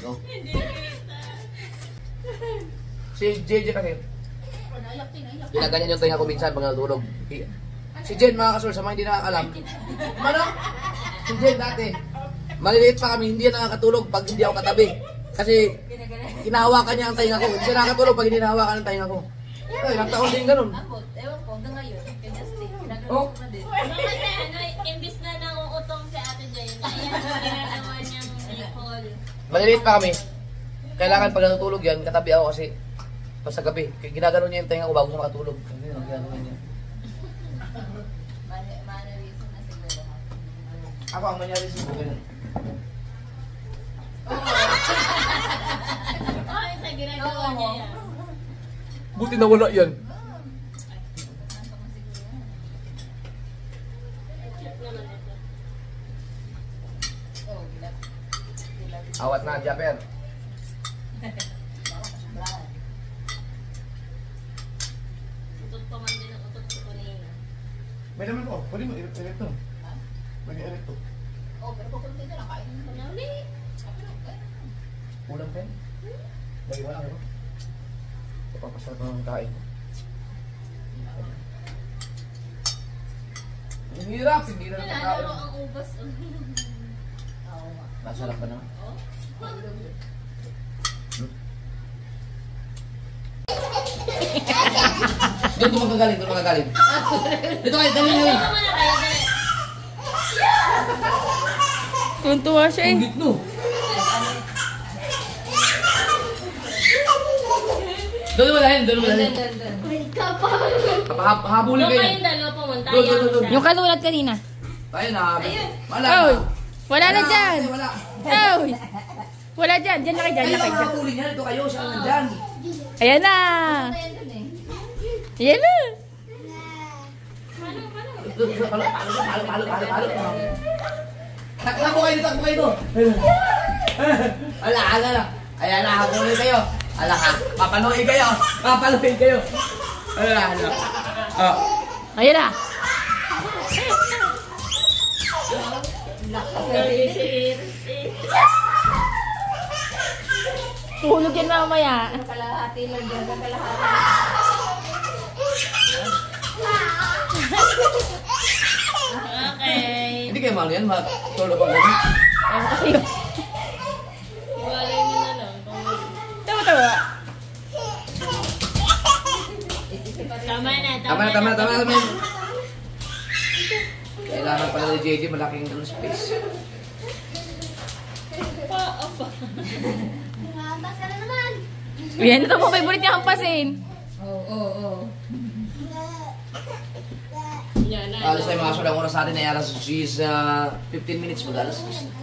[SPEAKER 1] No.
[SPEAKER 4] Hindi kita.
[SPEAKER 1] Si JJ kasi,
[SPEAKER 6] Naiyak din, naiyak.
[SPEAKER 1] ginaganyan yung tinga ko minsan pag natulog. Si Jen mga kasur, sa mga hindi nakakalam. Ano? Si Jen dati, maliliit pa kami, hindi yan nakakatulog pag hindi ako katabi. Kasi hinahawakan niya ang tainga ko. Hindi siya nakakatulog pag hindi hinahawakan ang tainga ko. Ay, ilang taon din ganun.
[SPEAKER 6] Abot, ewan ko, hanggang ngayon. Kaya Justin, ginagawa
[SPEAKER 1] Oh.
[SPEAKER 6] ko na din.
[SPEAKER 4] Bakit imbis na nanguutong si Ate Jane, ayan ang ginagawa niyang Nicole.
[SPEAKER 1] Maliliit pa kami. Kailangan pag natutulog yan, katabi ako kasi pag sa gabi, ginagano niya yung tainga ko bago siya makatulog. Ganun ang ginagawa niya.
[SPEAKER 6] Mannerism na siguro.
[SPEAKER 1] Ako ang manyari si Google.
[SPEAKER 4] Ay, sa ginagawa niya yan.
[SPEAKER 1] Buti na wala yan.
[SPEAKER 4] Cute naman ito.
[SPEAKER 6] Oh, gila.
[SPEAKER 1] Awat na, Japper.
[SPEAKER 4] Utot pa man din ang utot ko kanina.
[SPEAKER 1] May naman ko, pwede mo i-erect to. Pwede i-erect to.
[SPEAKER 6] Oh, pero kukunti na lang, kain mo na.
[SPEAKER 4] Uli!
[SPEAKER 1] Ulam pen? Lagi wala ako. Papapasarap ng kain. Ang hirap, hindi na lang
[SPEAKER 4] Nalalaro
[SPEAKER 1] pagkain.
[SPEAKER 4] ang ubas.
[SPEAKER 6] Oo nga.
[SPEAKER 1] Masarap ka na. Doon magagaling, doon magagaling. Dito kayo, dali na.
[SPEAKER 4] Ano na kayo, dali. Tuntua siya eh.
[SPEAKER 1] Gitno. Doon mo dahil. Habulin
[SPEAKER 6] Doon
[SPEAKER 1] kayo.
[SPEAKER 6] kayong dalawa pumunta.
[SPEAKER 1] Doon.
[SPEAKER 4] Yung kanulat kanina.
[SPEAKER 1] Tayo na. Wala
[SPEAKER 4] Oy!
[SPEAKER 1] na.
[SPEAKER 4] Wala na dyan!
[SPEAKER 1] Wala.
[SPEAKER 4] Oy! Wala dyan. Dyan na kayo, dyan na kayo.
[SPEAKER 1] Ayun, habulin yan. Ito kayo. Siya lang nandyan.
[SPEAKER 4] Ayan na! Ayan na!
[SPEAKER 1] Palo. Takbo kayo dito. Ala. Ayan na, habulin kayo. Ala ka. Papaluin kayo. Ala. Oh.
[SPEAKER 4] Ayan na! Tulog yan mamaya.
[SPEAKER 6] Okay.
[SPEAKER 1] Hindi kayo malu yan. Matulog ang gano'n.
[SPEAKER 6] Iwalay mo na lang.
[SPEAKER 4] Tawa.
[SPEAKER 6] Tama na.
[SPEAKER 1] Tama. Kailangan pala ni JJ malaking space.
[SPEAKER 7] Nakabas ka na naman.
[SPEAKER 4] Yan, ito po favorite niya hampasin.
[SPEAKER 6] Yan na.
[SPEAKER 1] Alas na yung mga sulang oras natin ay alas 10, 15 minutes mag-alas 10 na.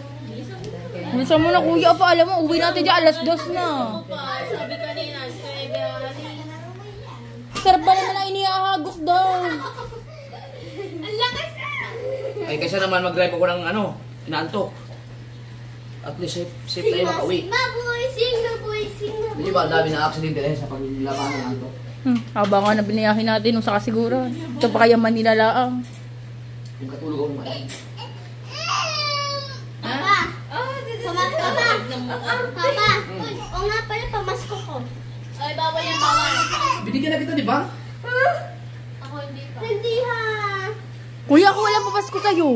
[SPEAKER 4] Minsan mo na kuya pa, alam mo, uwi natin dyan alas 2 na.
[SPEAKER 6] Sabi kanina,
[SPEAKER 4] Sarap ba naman ang iniahagok daw?
[SPEAKER 7] Ang lakas na.
[SPEAKER 1] Ay kasi naman mag-drive ako ng inaantok. At least safe tayo makauwi.
[SPEAKER 7] Sing na boy.
[SPEAKER 1] Hindi ba ang dami na aksidente dahil sa paglaban ng antok?
[SPEAKER 4] Haba nga na biniyahin natin nung sa kasiguran. Ito pa kaya Manila laang.
[SPEAKER 1] Yung katulog ako naman.
[SPEAKER 7] Papa. Papa. O nga pala, pamasko ko.
[SPEAKER 6] Ay, bawal yan, bawal.
[SPEAKER 1] Binigyan na kita, di ba?
[SPEAKER 6] Ako hindi pa.
[SPEAKER 7] Hindi ha.
[SPEAKER 4] Kuya, ako wala papasko sa'yo.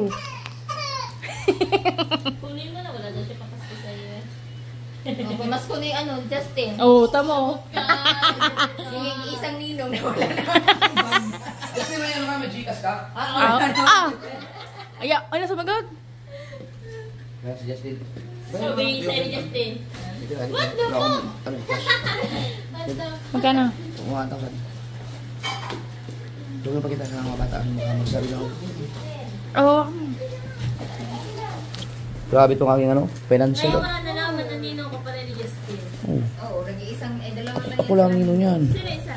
[SPEAKER 6] Kunin mo na, wala daw siya papasko sa'yo eh.
[SPEAKER 8] Mas ko na yung Justin.
[SPEAKER 4] Oo, tamo.
[SPEAKER 8] Yung isang ninong na wala na.
[SPEAKER 1] Kasi may may Gcash ka?
[SPEAKER 4] Aya, ay nasa magod.
[SPEAKER 1] Kaya si Justin.
[SPEAKER 6] Sabi sa'yo ni Justin.
[SPEAKER 1] What the fuck?
[SPEAKER 4] Magkano?
[SPEAKER 1] 1,000. Doon pa kita sa mga bata magsarili ako.
[SPEAKER 4] Oo.
[SPEAKER 1] Grabe itong aking financial.
[SPEAKER 6] Kaya wala na naman na ninong ko pala ni Justin.
[SPEAKER 8] Oo, nag-iisang, dalawa lang
[SPEAKER 1] Ako lang nino yan.
[SPEAKER 6] Sino isa?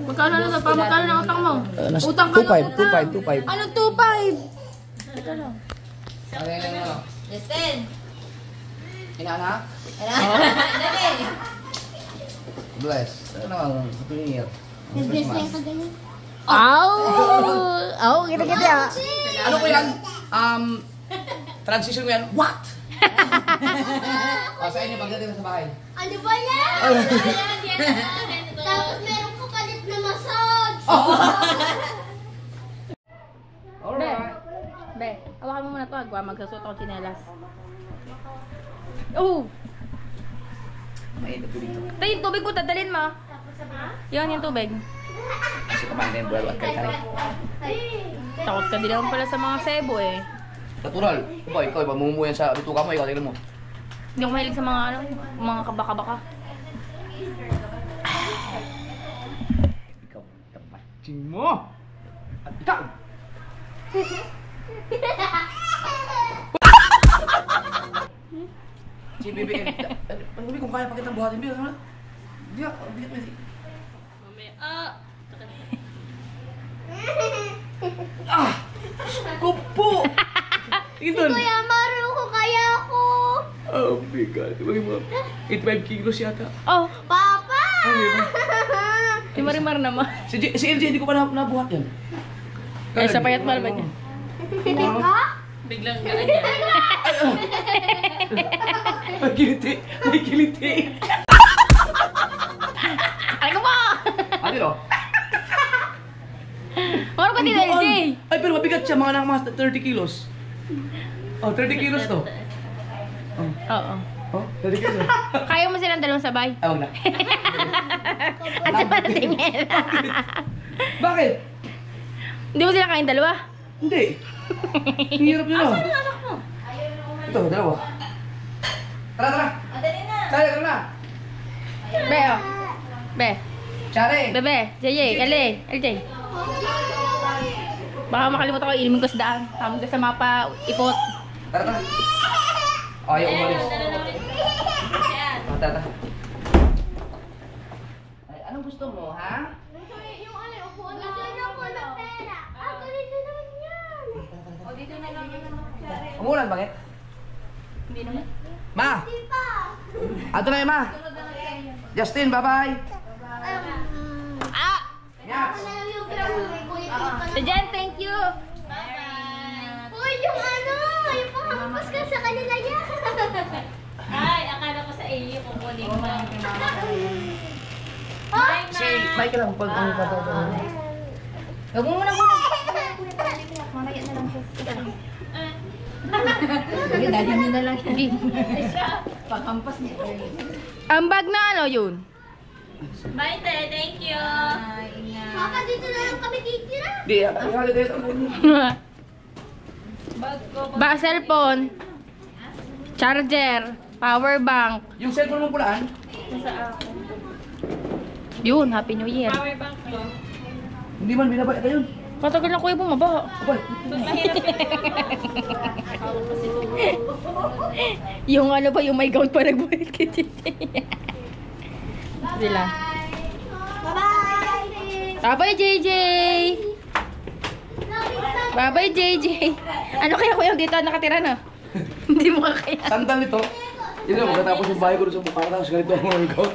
[SPEAKER 4] Magkano na pa? Magkano na utang mo? Utang ka
[SPEAKER 1] 2,500.
[SPEAKER 4] Ano 2,500? Ito lang.
[SPEAKER 8] Justin!
[SPEAKER 1] Inaanak?
[SPEAKER 8] Dali!
[SPEAKER 1] Bless. Ano ang happy year?
[SPEAKER 7] Nag-bless na yung kaganyan.
[SPEAKER 4] Kita.
[SPEAKER 1] Ano ko yan? Transition ko yan. What? Sa inyo, pagdating na sa bahay.
[SPEAKER 7] Ano ba yan? Tapos meron ka palit na massage.
[SPEAKER 4] Be, hawakan mo muna to. Agwa, magsusot ako tsinelas. Oh!
[SPEAKER 1] Mainit po dito.
[SPEAKER 4] Tayo, yung tubig ko, dadalhin mo. Yan, yung tubig.
[SPEAKER 1] Kasi kumain na yung buwelo at kay-kay.
[SPEAKER 4] Takot ka din naman pala sa mga sebo eh.
[SPEAKER 1] Natural. Ikaw, mamumuyan sa bituka mo. Ikaw, tingnan mo.
[SPEAKER 4] Hindi ako mahilig sa mga mga kabaka-baka.
[SPEAKER 1] Ikaw, tapatin mo! At ikaw! Si Bibi, Bibi, kung kaya pa kitang buhatin, Bibi, ano? Bibi, Bibi.
[SPEAKER 6] Mamaya,
[SPEAKER 1] Kupo! Idol!
[SPEAKER 7] Kuya, marunong ko kaya ako.
[SPEAKER 1] Oh my God. Bagay mo. 85 kilos yata.
[SPEAKER 4] Oh,
[SPEAKER 7] Papa!
[SPEAKER 4] si Marimar naman.
[SPEAKER 1] Si LJ, hindi ko pa nabuhat yan.
[SPEAKER 4] Eh, sa payat mal ba niya?
[SPEAKER 7] Hindi ka?
[SPEAKER 6] biglang ganyan.
[SPEAKER 1] May kiliti! May kiliti!
[SPEAKER 4] Ay ko po!
[SPEAKER 1] Ano no?
[SPEAKER 4] Ano ka din, LJ?
[SPEAKER 1] Ay, pero mabigat siya. Mga nang 30 kilos. Oh, 30 kilos to.
[SPEAKER 4] Oo.
[SPEAKER 1] Oh, 30 kilos.
[SPEAKER 4] Kaya mo silang dalawang sabay?
[SPEAKER 1] Ay, wag na.
[SPEAKER 4] At sa panatingin.
[SPEAKER 1] Bakit?
[SPEAKER 4] Hindi mo sila kain dalawa?
[SPEAKER 1] Hindi. Ang hirap nyo na. Ito, dalawa. Tara, tara. Chari, tara na.
[SPEAKER 4] Be, oh. Be.
[SPEAKER 1] Chari.
[SPEAKER 4] Bebe. JJ. LJ. Baka makalimutan ko, ilimin ko sa daan. Tama ka sa mapa, ipot.
[SPEAKER 1] Tara, tara. Ayaw umalis. Tara, tara. Ay, anong gusto mo, ha?
[SPEAKER 7] Gusto niyo po ng pera. Ako dito naman yan.
[SPEAKER 4] O, dito na lang yun.
[SPEAKER 1] Umulan, bakit?
[SPEAKER 4] Hindi naman.
[SPEAKER 1] Ma! Ato na yun, ma! Justin, bye-bye!
[SPEAKER 4] Ah!
[SPEAKER 1] Yes!
[SPEAKER 4] Jen, thank you!
[SPEAKER 7] Uy, yung panghampas ka sa kanila yan.
[SPEAKER 6] Ay, akala ko sa iyo kukunin mo.
[SPEAKER 1] Si Michael ang pag ano pa to.
[SPEAKER 4] Huwag mo muna muna. Mamaya na lang siya. Dali nyo na lang. Paghampas niya. Ang bag na ano yun?
[SPEAKER 6] Bye, te. Thank you.
[SPEAKER 7] Papa, dito na lang kami titira.
[SPEAKER 1] Di, holiday ito.
[SPEAKER 4] Ba, cellphone. Charger. Power bank.
[SPEAKER 1] Yung cellphone mo pulaan?
[SPEAKER 4] Yun, Happy New Year.
[SPEAKER 6] Power bank mo.
[SPEAKER 1] Hindi man, binabalik ka yun.
[SPEAKER 4] Katagal na kuya bumaba.
[SPEAKER 1] Abay.
[SPEAKER 4] Yung ano ba, yung may gout pa nagbulit ka sila.
[SPEAKER 7] Bye-bye.
[SPEAKER 4] Bye-bye, JJ! Bye-bye, JJ! Ano kaya kuya dito nakatira na? Hindi mo kaya.
[SPEAKER 1] Sandal nito. Yun lang, magkatapos yung bahay ko doon sa Bukara, tapos ganito ang mga ikaw.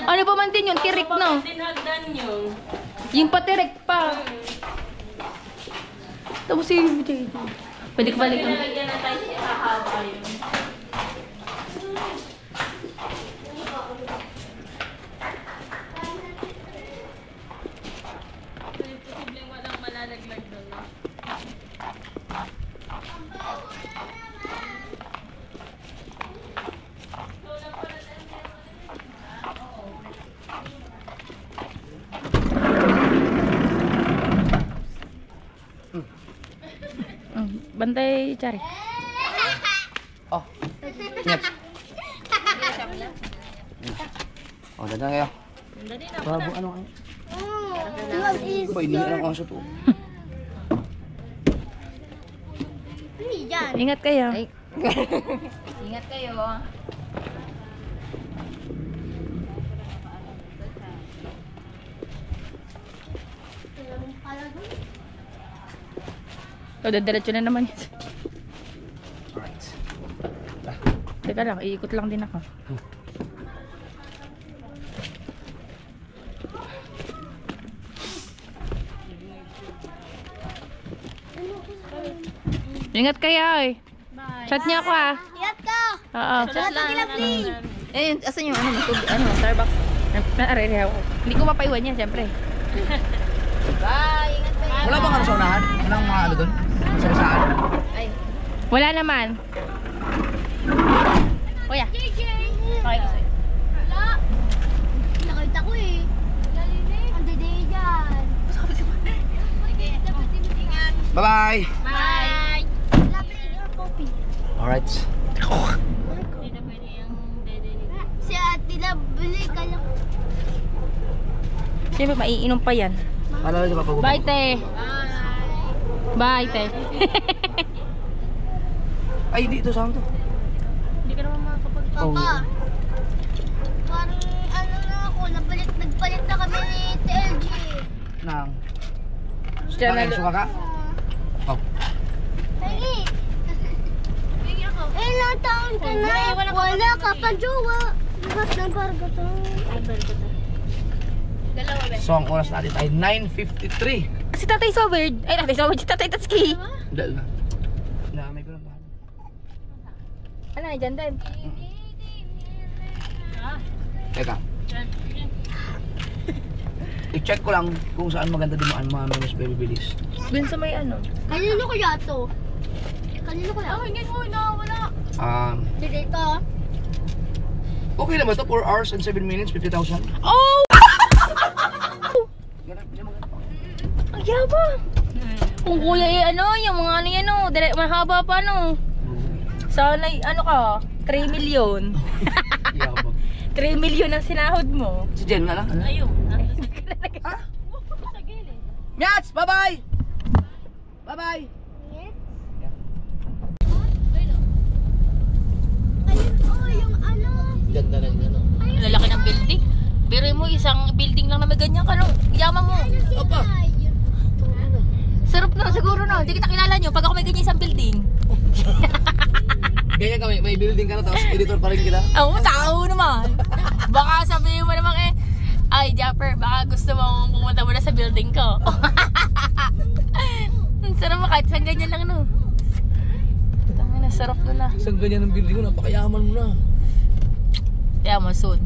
[SPEAKER 4] Ano pa man din yun? Tirik, no?
[SPEAKER 6] Tinagdan nyo.
[SPEAKER 4] Yung patirik pa. Tapos si JJ. Pwede ka balik.
[SPEAKER 6] Pinalagyan na tayo si Ahaba yun. Posibleng walang malalaglag doon.
[SPEAKER 4] Bantay, Chari.
[SPEAKER 1] Oh. Ingat. Oh, dadan kayo. Bago ano kayo? Ba, hindi lang ang aso to.
[SPEAKER 7] Hindi dyan.
[SPEAKER 4] Ingat kayo.
[SPEAKER 8] Ingat kayo.
[SPEAKER 4] O, dadiretso na naman yun.
[SPEAKER 1] Alright.
[SPEAKER 4] Teka lang, iikot lang din ako. Ingat kayo eh. Chat niya ako ah.
[SPEAKER 7] Ingat ka.
[SPEAKER 4] Oo.
[SPEAKER 7] Chat lang.
[SPEAKER 4] Eh, asan yung Starbucks? Naarere ako. Hindi ko mapaiwan yan, siyempre.
[SPEAKER 8] Bye! Ingat kayo.
[SPEAKER 1] Wala bang ano sa unahan? Walang mga ano doon? Sa saan?
[SPEAKER 4] Wala naman. Kuya. Okay, gusto.
[SPEAKER 7] Wala. Nakita ko eh. Ang dede dyan.
[SPEAKER 1] Bye-bye!
[SPEAKER 6] Bye!
[SPEAKER 7] Wala pa yung coffee.
[SPEAKER 1] Alright.
[SPEAKER 6] Hindi na pwede yung dede nito.
[SPEAKER 7] Si Ate Love, bili ka lang.
[SPEAKER 4] Siyempre, maiinom pa yan.
[SPEAKER 1] Paalala sa papagod.
[SPEAKER 4] Bye, te. Bye, te.
[SPEAKER 1] Ay, dito saan to?
[SPEAKER 4] Hindi ka naman makakapag...
[SPEAKER 7] Papa, parang ano na ako, nagpalit na kami ni TLG.
[SPEAKER 1] Nang.
[SPEAKER 4] Diyan na-
[SPEAKER 1] Bakit, suka ka? Oh.
[SPEAKER 7] Ay, ilang taon ka na, wala ka pa jowa. Lahat ng barga to. Ay, barga to.
[SPEAKER 1] So, ang oras natin ay 9:53.
[SPEAKER 4] Si Tatay Soberd. Ay, Tatay Soberd. Si Tatay Tatski.
[SPEAKER 1] Dahil na. Namay ko lang ba?
[SPEAKER 4] Ano, dyan din.
[SPEAKER 1] Teka. I-check ko lang kung saan maganda dumaan mga menos baby bilis.
[SPEAKER 4] Dun sa may ano.
[SPEAKER 7] Kanino kaya to? Kanino kaya?
[SPEAKER 6] Oh, hindi mo na, wala.
[SPEAKER 7] Dito.
[SPEAKER 1] Okay naman to, 4 hours and 7 minutes, 50,000.
[SPEAKER 4] Oh!
[SPEAKER 1] Ganun, hindi maganda.
[SPEAKER 4] Ang yabang. Kung kuya eh, ano, yung mga ano yan, oh. Mahaba pa, no. Sana, ano ka, 3 million.
[SPEAKER 1] Yabang.
[SPEAKER 4] 3 million ang sinahod mo.
[SPEAKER 1] Si Jen nga lang.
[SPEAKER 6] Ayun.
[SPEAKER 1] Nyats! Bye-bye! Bye-bye!
[SPEAKER 7] Ayun, oh, yung ano.
[SPEAKER 1] Ganda na yun, ano?
[SPEAKER 4] Ang lalaki ng building. Pero mo, isang building lang na may ganyan ka, no? Yaman mo.
[SPEAKER 1] Opa!
[SPEAKER 4] Sarap na siguro, no? Hindi kita kilala nyo pag ako may ganyan isang building.
[SPEAKER 1] Ganyan kami, may building ka na tapos editor pa rin kita.
[SPEAKER 4] Ako, tao naman. Baka sabihin mo naman ay, Japper, baka gusto mong pumunta muna sa building ko. Sarap mo kahit isang ganyan lang, no? Tangin na, sarap na na.
[SPEAKER 1] Isang ganyan ng building ko, napakayaman mo na.
[SPEAKER 4] Kaya mo, soon.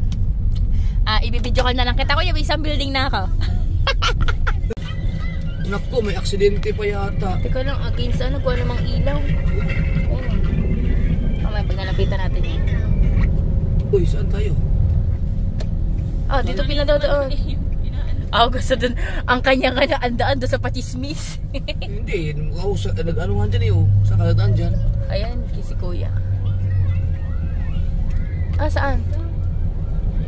[SPEAKER 4] Ibibidyo ka na lang kita ko, yung isang building na ako.
[SPEAKER 1] Naku, may aksidente pa yata.
[SPEAKER 4] Teka lang, against ano, kuha namang ilaw. Ayun. Mamaya pag nalapitan natin yun.
[SPEAKER 1] Uy, saan tayo?
[SPEAKER 4] Dito pinadaw-doon. Gusto dun, ang kanyang andaan doon sa patismis.
[SPEAKER 1] Hindi, nag-anuhan dyan eh, oh. Saan ka nadaan dyan?
[SPEAKER 4] Ayan, si kuya. Saan?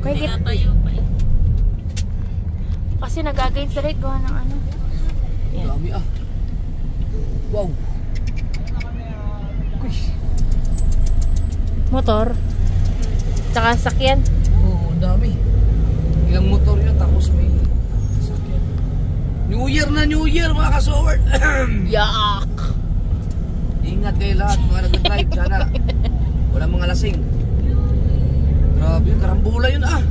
[SPEAKER 4] May
[SPEAKER 6] Tinatayo pa eh.
[SPEAKER 4] Kasi nag-against the light, gawa ng ano. Yan.
[SPEAKER 1] Dami ah. Wow. Uy.
[SPEAKER 4] Motor. Tsaka sakyan.
[SPEAKER 1] Oo, ang dami. Ilang motor yun, tapos may sasakyan. New Year mga kasoward.
[SPEAKER 4] Yak!
[SPEAKER 1] Ingat kayo lahat mga nag-drive. Sana walang mga lasing. Grabe yun, karambula yun ah.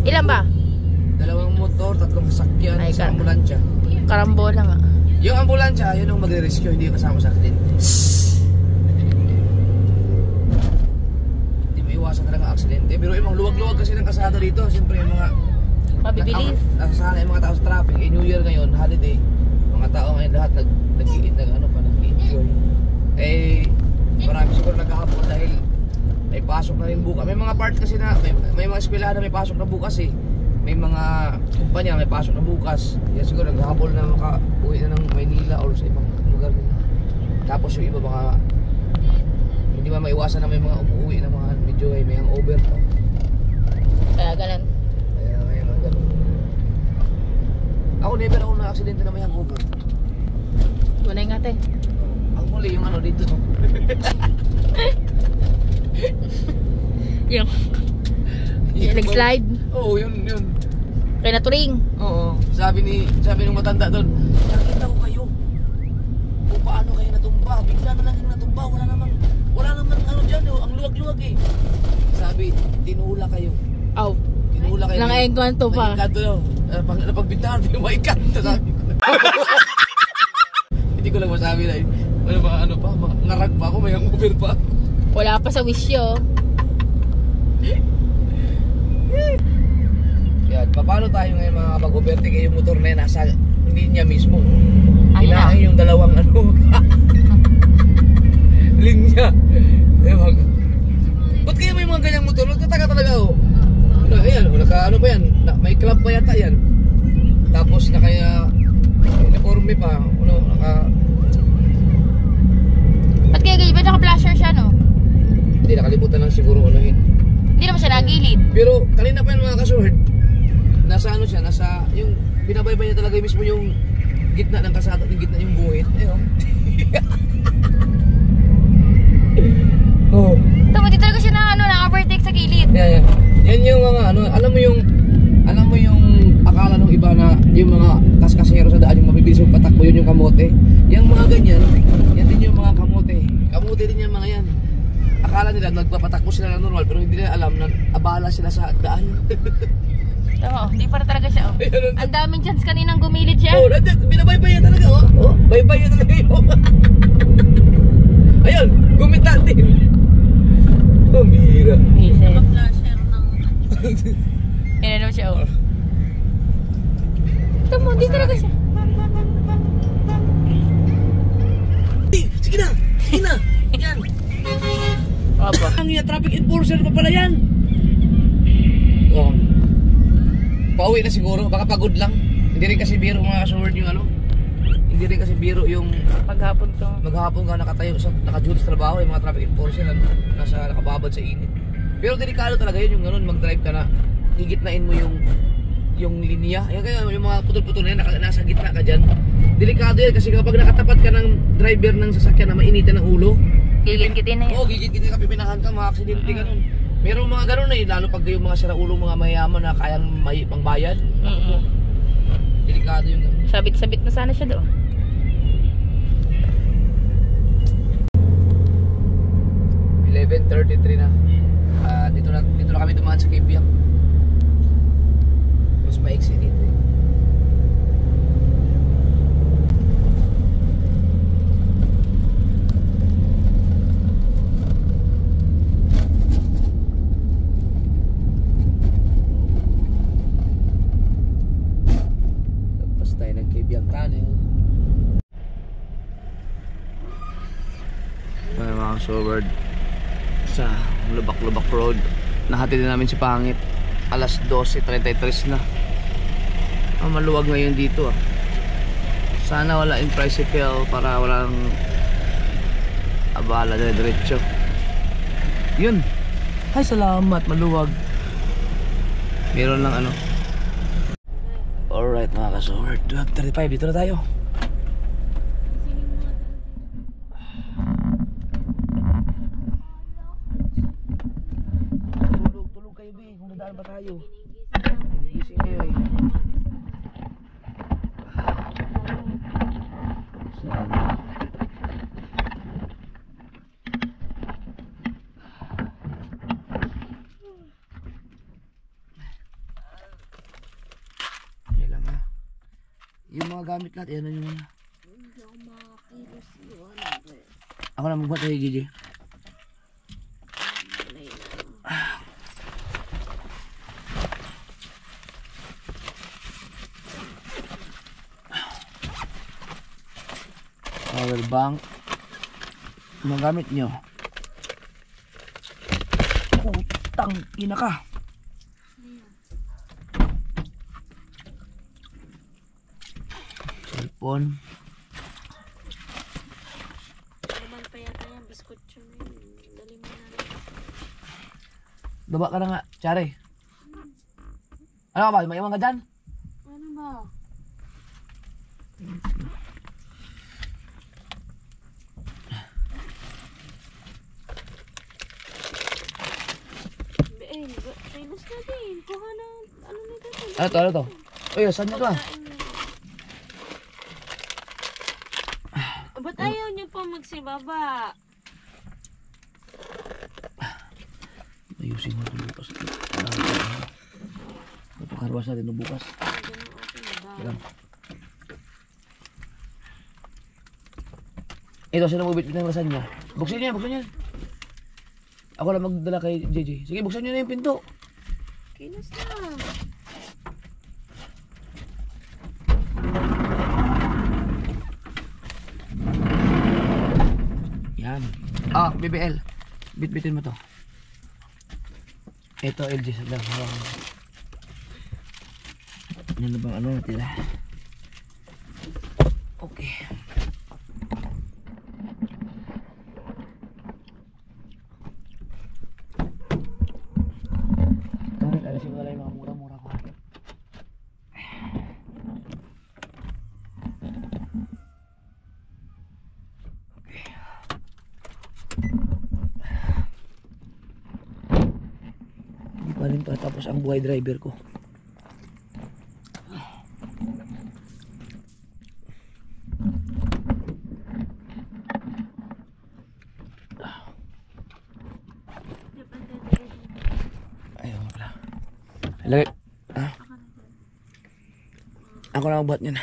[SPEAKER 4] Ilan ba?
[SPEAKER 1] 2 motor, 3 sasakyan,
[SPEAKER 4] Ay,
[SPEAKER 1] isang ambulansya.
[SPEAKER 4] Karambola nga.
[SPEAKER 1] Yung ambulansya, yun ang magre-rescue, hindi yung kasama sa akin. Hindi may iwasan talaga ang aksidente. Pero yung mga luwag-luwag kasi ng kasada dito, siyempre yung mga
[SPEAKER 4] Mabibilis.
[SPEAKER 1] nasasanay yung mga tao sa traffic. New Year ngayon, holiday. Mga tao ngayon lahat nag-enjoy. Marami siguro nagkakapon dahil may pasok na rin bukas. May mga part kasi na, may mga eskwelahan na may pasok na bukas eh. May mga kumpanya may pasok na bukas. Yan siguro naghahabol na makauwi na ng Maynila or sa ibang lugar. Tapos yung iba baka hindi ba maiwasan na may mga umuwi na mga medyo may hangover pa.
[SPEAKER 4] Kaya ganun.
[SPEAKER 1] Kaya ngayon ang ganun. Ako never ako na-aksidente na may hangover.
[SPEAKER 4] Tunay nga te.
[SPEAKER 1] Ang muli yung ano dito.
[SPEAKER 4] Yung nag-slide.
[SPEAKER 1] Oo, yun.
[SPEAKER 4] Kaya naturing.
[SPEAKER 1] Oo. Sabi nung matanda doon, nakita ko kayo. Kung paano kayo natumba. Bigla na lang yung natumba. Wala naman ano dyan. Ang luwag-luwag eh. Sabi, tinula kayo. Tinula kayo.
[SPEAKER 4] Nang-engkanto pa.
[SPEAKER 1] Nang-engkanto yun. Napagbintahan mo yung maikanto. Sabi ko. Hindi ko lang masabi na ano pa, narag pa ako, may hangover pa.
[SPEAKER 4] Wala pa sa wish yo.
[SPEAKER 1] Yan, paano tayo ngayon mga mag-overtake yung motor na yun, nasa hindi niya mismo.
[SPEAKER 4] Ano na?
[SPEAKER 1] Kinain yung dalawang linya. Ba't kaya may mga ganyang motor? Nagkataka talaga oh. Ayan, ano pa yan? May club pa yata yan. Tapos uniforme pa.
[SPEAKER 4] Ba't kaya ganyan? Ba't naka-flasher siya no?
[SPEAKER 1] Hindi, nakalimutan lang siguro unahin.
[SPEAKER 4] Hindi naman siya nagilid.
[SPEAKER 1] Pero kanina pa yung mga kasword, nasa ano siya, yung binabaybay niya talaga mismo yung gitna ng kasada, yung gitna yung buhit. Ayun. Oh.
[SPEAKER 4] Tama, di talaga siya na-overtake sa gilid.
[SPEAKER 1] Yeah. Yan yung mga alam mo yung akala ng iba na yung mga kaskasero sa daan yung mabibilis yung patakbo, yun yung kamote. Yung mga ganyan, yan din yung mga kamote. Kamote din yung mga yan. Akala nila magpapatakbo sila ng normal pero hindi nila alam na abala sila sa daan.
[SPEAKER 4] Tama, hindi para talaga siya. Ang daming chance kaninang gumilid siya.
[SPEAKER 1] Oh, binabaybay yan talaga oh. Baybay yan talaga yun. Ayun, gumita din. Pamira.
[SPEAKER 6] Naka-flasher ng...
[SPEAKER 4] Yan naman siya oh. Tama, hindi talaga siya.
[SPEAKER 1] Sige na. Yan.
[SPEAKER 4] Aba.
[SPEAKER 1] Ang traffic enforcer pa pala yan. Oh. Pauwi na siguro, baka pagod lang. Hindi rin kasi biro mga kasword yung hindi hindi rin kasi biro yung
[SPEAKER 4] Paghapon to.
[SPEAKER 1] maghapon ka nakatayo sa naka-duty sa trabaho, yung mga traffic enforcer na nasa nakababad sa init. Pero delikado talaga yun yung ganun, mag-drive ka na higitnain mo yung linya. Yan kaya yung mga putol-putol na yan, nasa gitna ka dyan. Delikado yan kasi kapag nakatapat ka ng driver ng sasakyan na mainitan ng ulo,
[SPEAKER 4] Gigit-gitin na yan.
[SPEAKER 1] oo, gigit-gigit ka, pipinahan ka, mga aksidente ganun. Merong mga ganun na lalo pag yung mga siraulong mga mayaman na kayang may pangbayad. Delikado yung ganun.
[SPEAKER 4] Sabit-sabit na sana siya doon.
[SPEAKER 1] .33 na. Dito na kami dumaan sa Kibiak. Mas maiksi dito eh. Tapos tayo ng Kibiak Tunnel. Ay mga soberd sa Lubak-Lubak Road. Nahatid na namin si Pangit. Alas 12:33 na. Maluwag ngayon dito ah. Sana wala in tricycle para walang abala na diretso. Yun. Ay salamat, maluwag. Meron lang ano. Alright mga ka-soberd, 12:35 dito na tayo. Tulog kayo be, kung nadaan ba tayo? Gising kayo eh. Okay lang ha. Yung mga gamit natin, yan na yung mga. Ako na magbuhat tayo, Gigi. Power bank. Yung mga gamit nyo. Putang ina ka. Cellphone.
[SPEAKER 6] Naman pa yata yung biskot yun. Dali mo na lang.
[SPEAKER 1] Baba ka na nga, Chare. Ano ka ba? May iwan ka dyan?
[SPEAKER 6] Ano ba? Famous na din. Kuha na, ano nito?
[SPEAKER 1] Ano to? Ano to? Uy, saan nyo to ah?
[SPEAKER 6] Ba't ayaw niyo pa magsibaba?
[SPEAKER 1] Ayusin mo ito bukas. Papakarwas natin ito bukas. Kailan? Ito, sino mo bitbit ng lasagna? Buksan niya, buksan niya. Ako lang magdala kay JJ. Sige, buksan niyo na yung pinto.
[SPEAKER 6] Kilos na.
[SPEAKER 1] Yan. Ah, BBL. Bitbitin mo to. Ito, LG. Saglang. Ano na bang ano natira? Okay. Alisin ko na lang yung mga mura-mura ko. Hindi pa rin tapos ang buhay driver ko. Ayaw nga pala. Lagay. Ha? Ako na magbuhat niyan.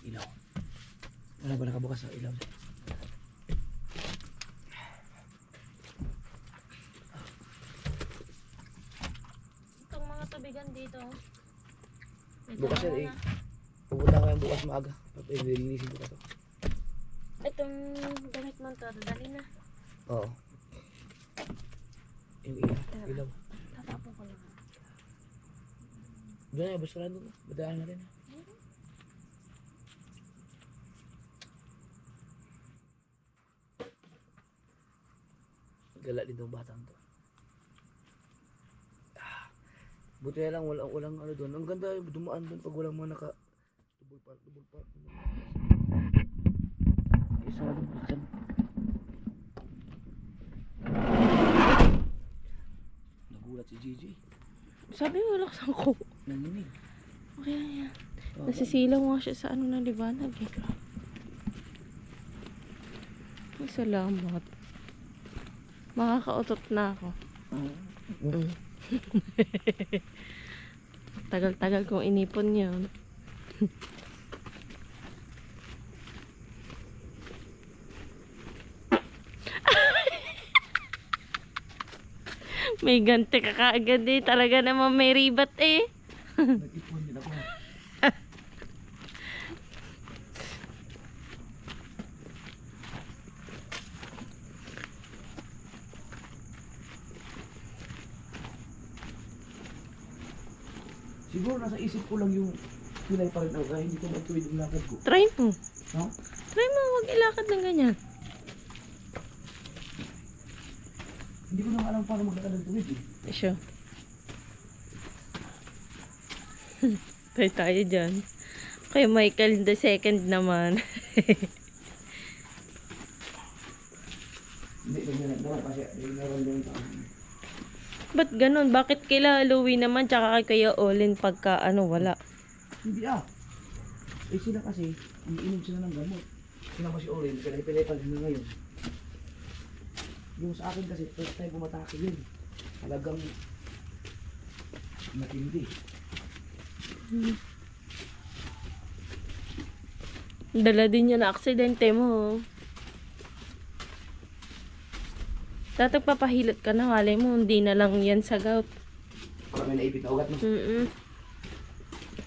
[SPEAKER 1] Ilaw. Wala ba nakabukas sa ilaw?
[SPEAKER 4] Gan dito. May
[SPEAKER 1] Bukas
[SPEAKER 4] dalawa
[SPEAKER 1] yan eh.
[SPEAKER 4] na.
[SPEAKER 1] Pupunta ko yan bukas maaga. Lilinisin ko na to.
[SPEAKER 4] Itong damit mo to, dadali na.
[SPEAKER 1] Oo. Yung ilaw.
[SPEAKER 4] Tatapo ko lang.
[SPEAKER 1] Doon na, basura doon. Badaan natin. Gala din tong batang to. Buti na lang walang ano doon. Ang ganda dumaan doon pag walang mga naka double park. Isa doon buksan. Nagulat si Gigi.
[SPEAKER 4] Sabi mo, laksan ko.
[SPEAKER 1] Nanginig.
[SPEAKER 4] Okay na yan. Nasisilaw nga siya sa ano na liwanag eh. Ay, salamat. Makakautot na ako. Tagal-tagal kong inipon yun. May ganti ka kaagad eh. Talaga naman may ribat eh.
[SPEAKER 1] Nag-ipon din ako. Siguro nasa isip ko lang yung kilay pa rin ako kaya hindi ko matuwid yung lakad ko.
[SPEAKER 4] Try mo.
[SPEAKER 1] Ha?
[SPEAKER 4] Try mo. Huwag ilakad ng ganyan.
[SPEAKER 1] Hindi ko naman alam paano maglakad ng tuwid eh.
[SPEAKER 4] Sure. Tayo tayo dyan. Kay Michael the second naman.
[SPEAKER 1] Hindi, ganyan naman kasi meron din pa.
[SPEAKER 4] Ba't ganun? Bakit kila Louie naman tsaka kay Kuya Olin pagka ano wala?
[SPEAKER 1] Hindi Eh sila kasi, umiinom sila ng gamot. Sila kasi Orin, pinay-pinay sila ngayon. Yung sa akin kasi, first time pumatake yun. Talagang matindi.
[SPEAKER 4] Dala din niya na aksidente mo. Dati papahilot ka na, malay mo, hindi na lang yan sa gout.
[SPEAKER 1] Parang may naipit na ugat mo.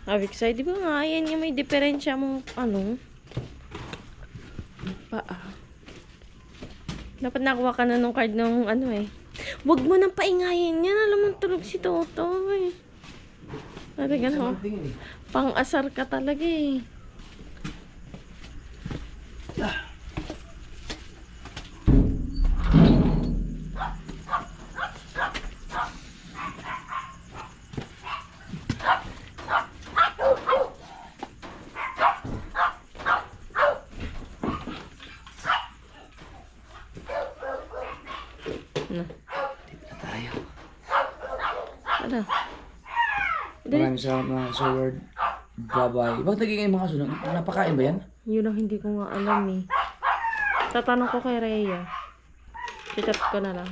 [SPEAKER 4] Sabi ko sa'yo, di ba nga, yan yung may diferensya mong ano? Paa. Dapat nakuha ka na nung card ng ano eh. Huwag mo nang paingayin yan. Alam mo, tulog si Toto eh. Sabi ka na,
[SPEAKER 1] Tingin eh.
[SPEAKER 4] pang-asar ka talaga eh.
[SPEAKER 1] Tayo.
[SPEAKER 4] Ano?
[SPEAKER 1] Maraming salamat mga Sir Word. Bye-bye. Bakit naging yung mga aso? Napakain ba yan?
[SPEAKER 4] Yun ang hindi ko nga alam eh. Tatanong ko kay Rhea. Chat ko na lang.